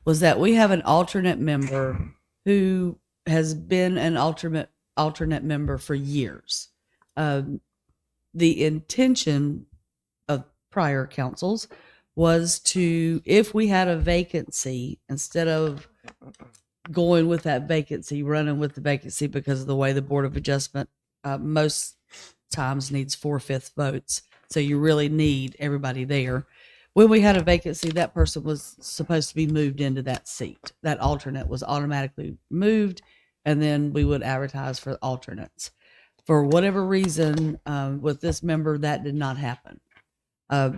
was that we have an alternate member who has been an alternate member for years. the intention of prior councils was to, if we had a vacancy, instead of going with that vacancy, running with the vacancy because of the way the Board of Adjustment most times needs 4/5 votes. So you really need everybody there. When we had a vacancy, that person was supposed to be moved into that seat. That alternate was automatically moved, and then we would advertise for alternates. For whatever reason, with this member, that did not happen.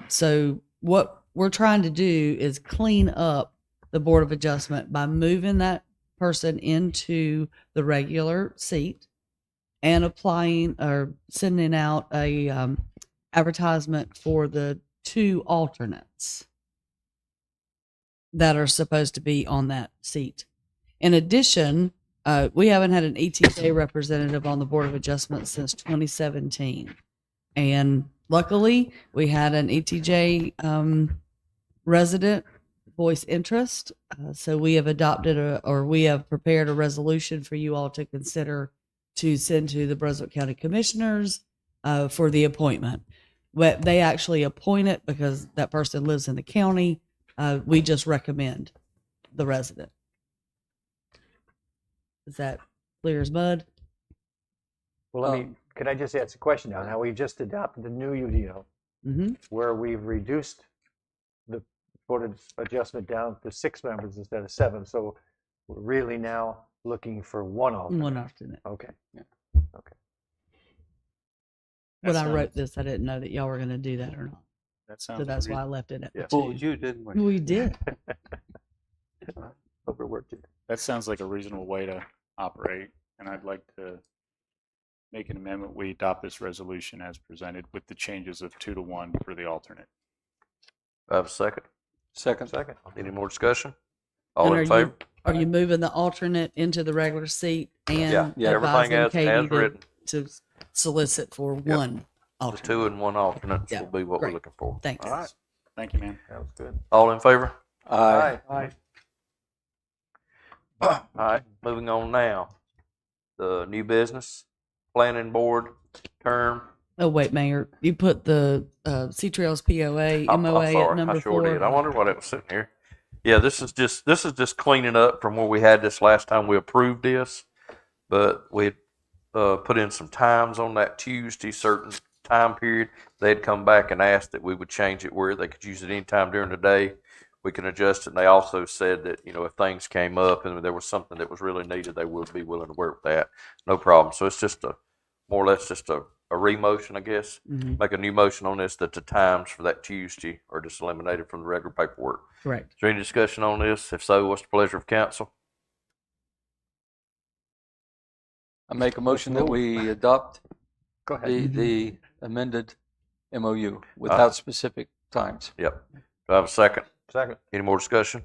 So what we're trying to do is clean up the Board of Adjustment by moving that person into the regular seat and applying or sending out a advertisement for the 2 alternates that are supposed to be on that seat. In addition, we haven't had an ETJ representative on the Board of Adjustment since 2017. And luckily, we had an ETJ resident voice interest. So we have adopted we have prepared a resolution for you all to consider to send to the Brunswick County Commissioners for the appointment. But they actually appoint it because that person lives in the county. We just recommend the resident. Is that clear as mud? Well, could I just ask a question now? Now, we've just adopted the new UDO where we've reduced the Board of Adjustment down to 6 members instead of 7. So we're really now looking for 1 alternate. 1 alternate. Okay. Yeah. Okay. When I wrote this, I didn't know that y'all were going to do that or not. That sounds So that's why I left it at the 2. Fooled you, didn't we? We did. Overworked it. That sounds like a reasonable way to operate, and I'd like to make an amendment. We adopt this resolution as presented with the changes of 2 to 1 for the alternate. I have a second. Second. Any more discussion? All And in favor? Are you moving the alternate into the regular seat and Yeah, everything advising as Katie written. to solicit for 1 The alternate? 2 and 1 alternates Yeah, will be what we're great. looking for. Thanks. All right. Thank you, man. That was good. All in favor? Aye. Aye. All right, moving on now. The new business, planning board term. Oh, wait, Mayor, you put the Sea Trails POA, I'm MOA sorry, at number I sure 4. did. I wonder why it was sitting here. Yeah, this is just cleaning up from where we had this last time we approved this, but we put in some times on that Tuesday, certain time period. They'd come back and asked that we would change it where they could use it anytime during the day. We can adjust it. And they also said that, if things came up and there was something that was really needed, they would be willing to work with that. No problem. So it's just more or less just a re-motion, I guess. Make a new motion on this that the times for that Tuesday are just eliminated from the regular paperwork. Correct. Is there any discussion on this? If so, what's the pleasure of council? I make a motion that we adopt Go ahead. the amended MOU without specific times. Yep. Do I have a second? Second. Any more discussion?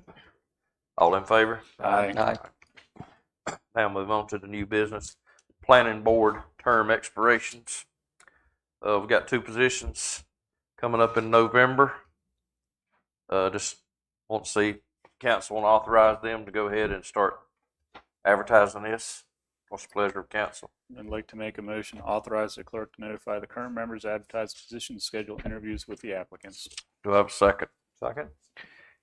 All in favor? Aye. Now move on to the new business. Planning board term expirations. We've got 2 positions coming up in November. Just want to see council want to authorize them to go ahead and start advertising this. What's the pleasure of council? I'd like to make a motion to authorize the clerk to notify the current members, advertise positions, schedule interviews with the applicants. Do I have a second? Second.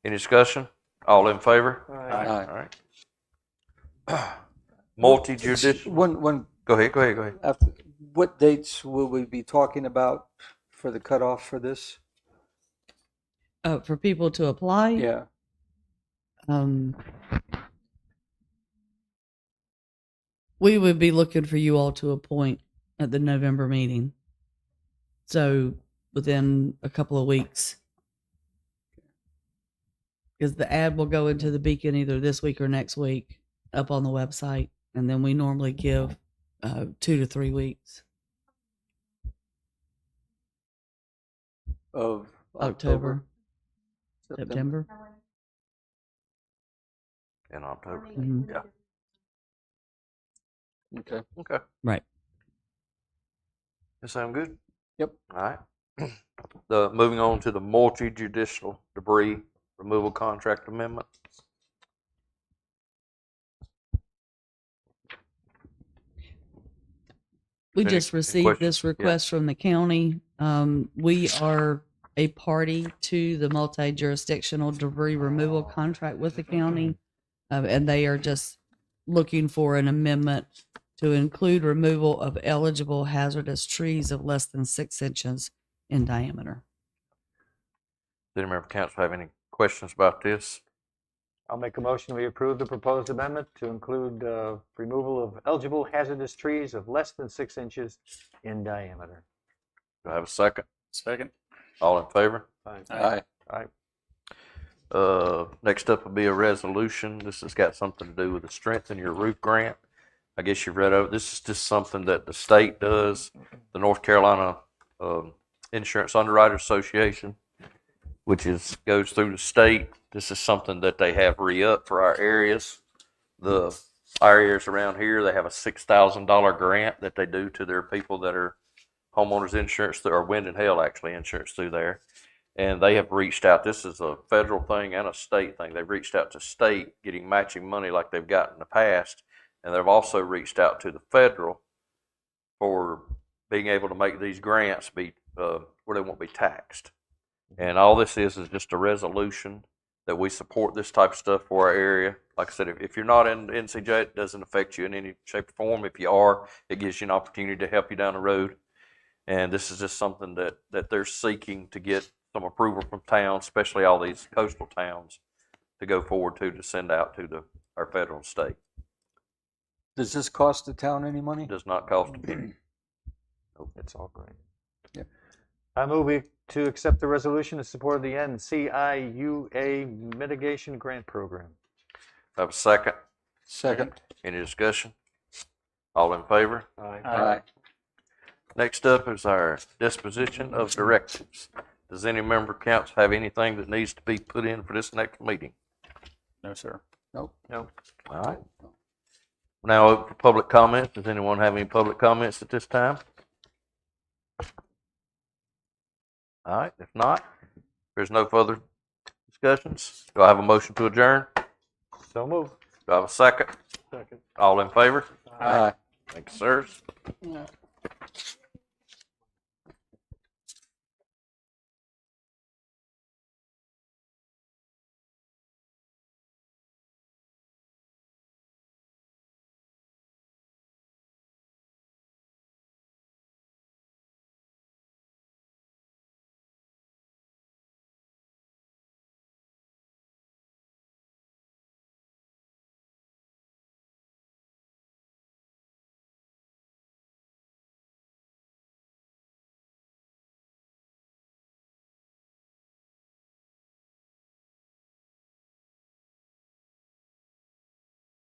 Any discussion? All in favor? Aye. All right. Multi-judicial. One. Go ahead. After, what dates will we be talking about for the cutoff for this? For people to apply? Yeah. We would be looking for you all to appoint at the November meeting. So within a couple of weeks. Because the ad will go into the Beacon either this week or next week up on the website. And then we normally give 2 to 3 weeks. Of October. September. In October. Mhm. Yeah. Okay. Right. That sound good? Yep. All right. Moving on to the multi-judicial debris removal contract amendment. We Any- just any received questions? this Yeah. request from the county. We are a party to the multi-jurisdictional debris removal contract with the county. And they are just looking for an amendment to include removal of eligible hazardous trees of less than 6 inches in diameter. Does any member of council have any questions about this? I'll make a motion, we approve the proposed amendment to include removal of eligible hazardous trees of less than 6 inches in diameter. Do I have a second? Second. All in favor? Aye. Aye. Next up will be a resolution. This has got something to do with the Strengthen Your Roof Grant. I guess you've read over. This is just something that the state does, the North Carolina Insurance Underwriters Association, which goes through the state. This is something that they have re-up for our areas. Our areas around here, they have a $6,000 grant that they do to their people that are homeowners insurance, or wind and hail actually insurance through there. And they have reached out. This is a federal thing and a state thing. They've reached out to state getting matching money like they've gotten in the past. And they've also reached out to the federal for being able to make these grants be where they won't be taxed. And all this is just a resolution that we support this type of stuff for our area. Like I said, if you're not in NCJ, it doesn't affect you in any shape or form. If you are, it gives you an opportunity to help you down the road. And this is just something that they're seeking to get some approval from towns, especially all these coastal towns, to go forward to send out to our federal and state. Does this cost the town any money? It does not cost a penny. Nope, it's all great. Yeah. I move to accept the resolution in support of the NCIUA Mitigation Grant Program. I have a second. Second. Any discussion? All in favor? Aye. Next up is our disposition of directives. Does any member of council have anything that needs to be put in for this next meeting? No, sir. Nope. Nope. All right. Now open for public comments. Does anyone have any public comments at this time? All right. If not, if there's no further discussions, do I have a motion to adjourn? So move. Do I have a second? Second. All in favor? Aye. Thank you, sirs. Yeah.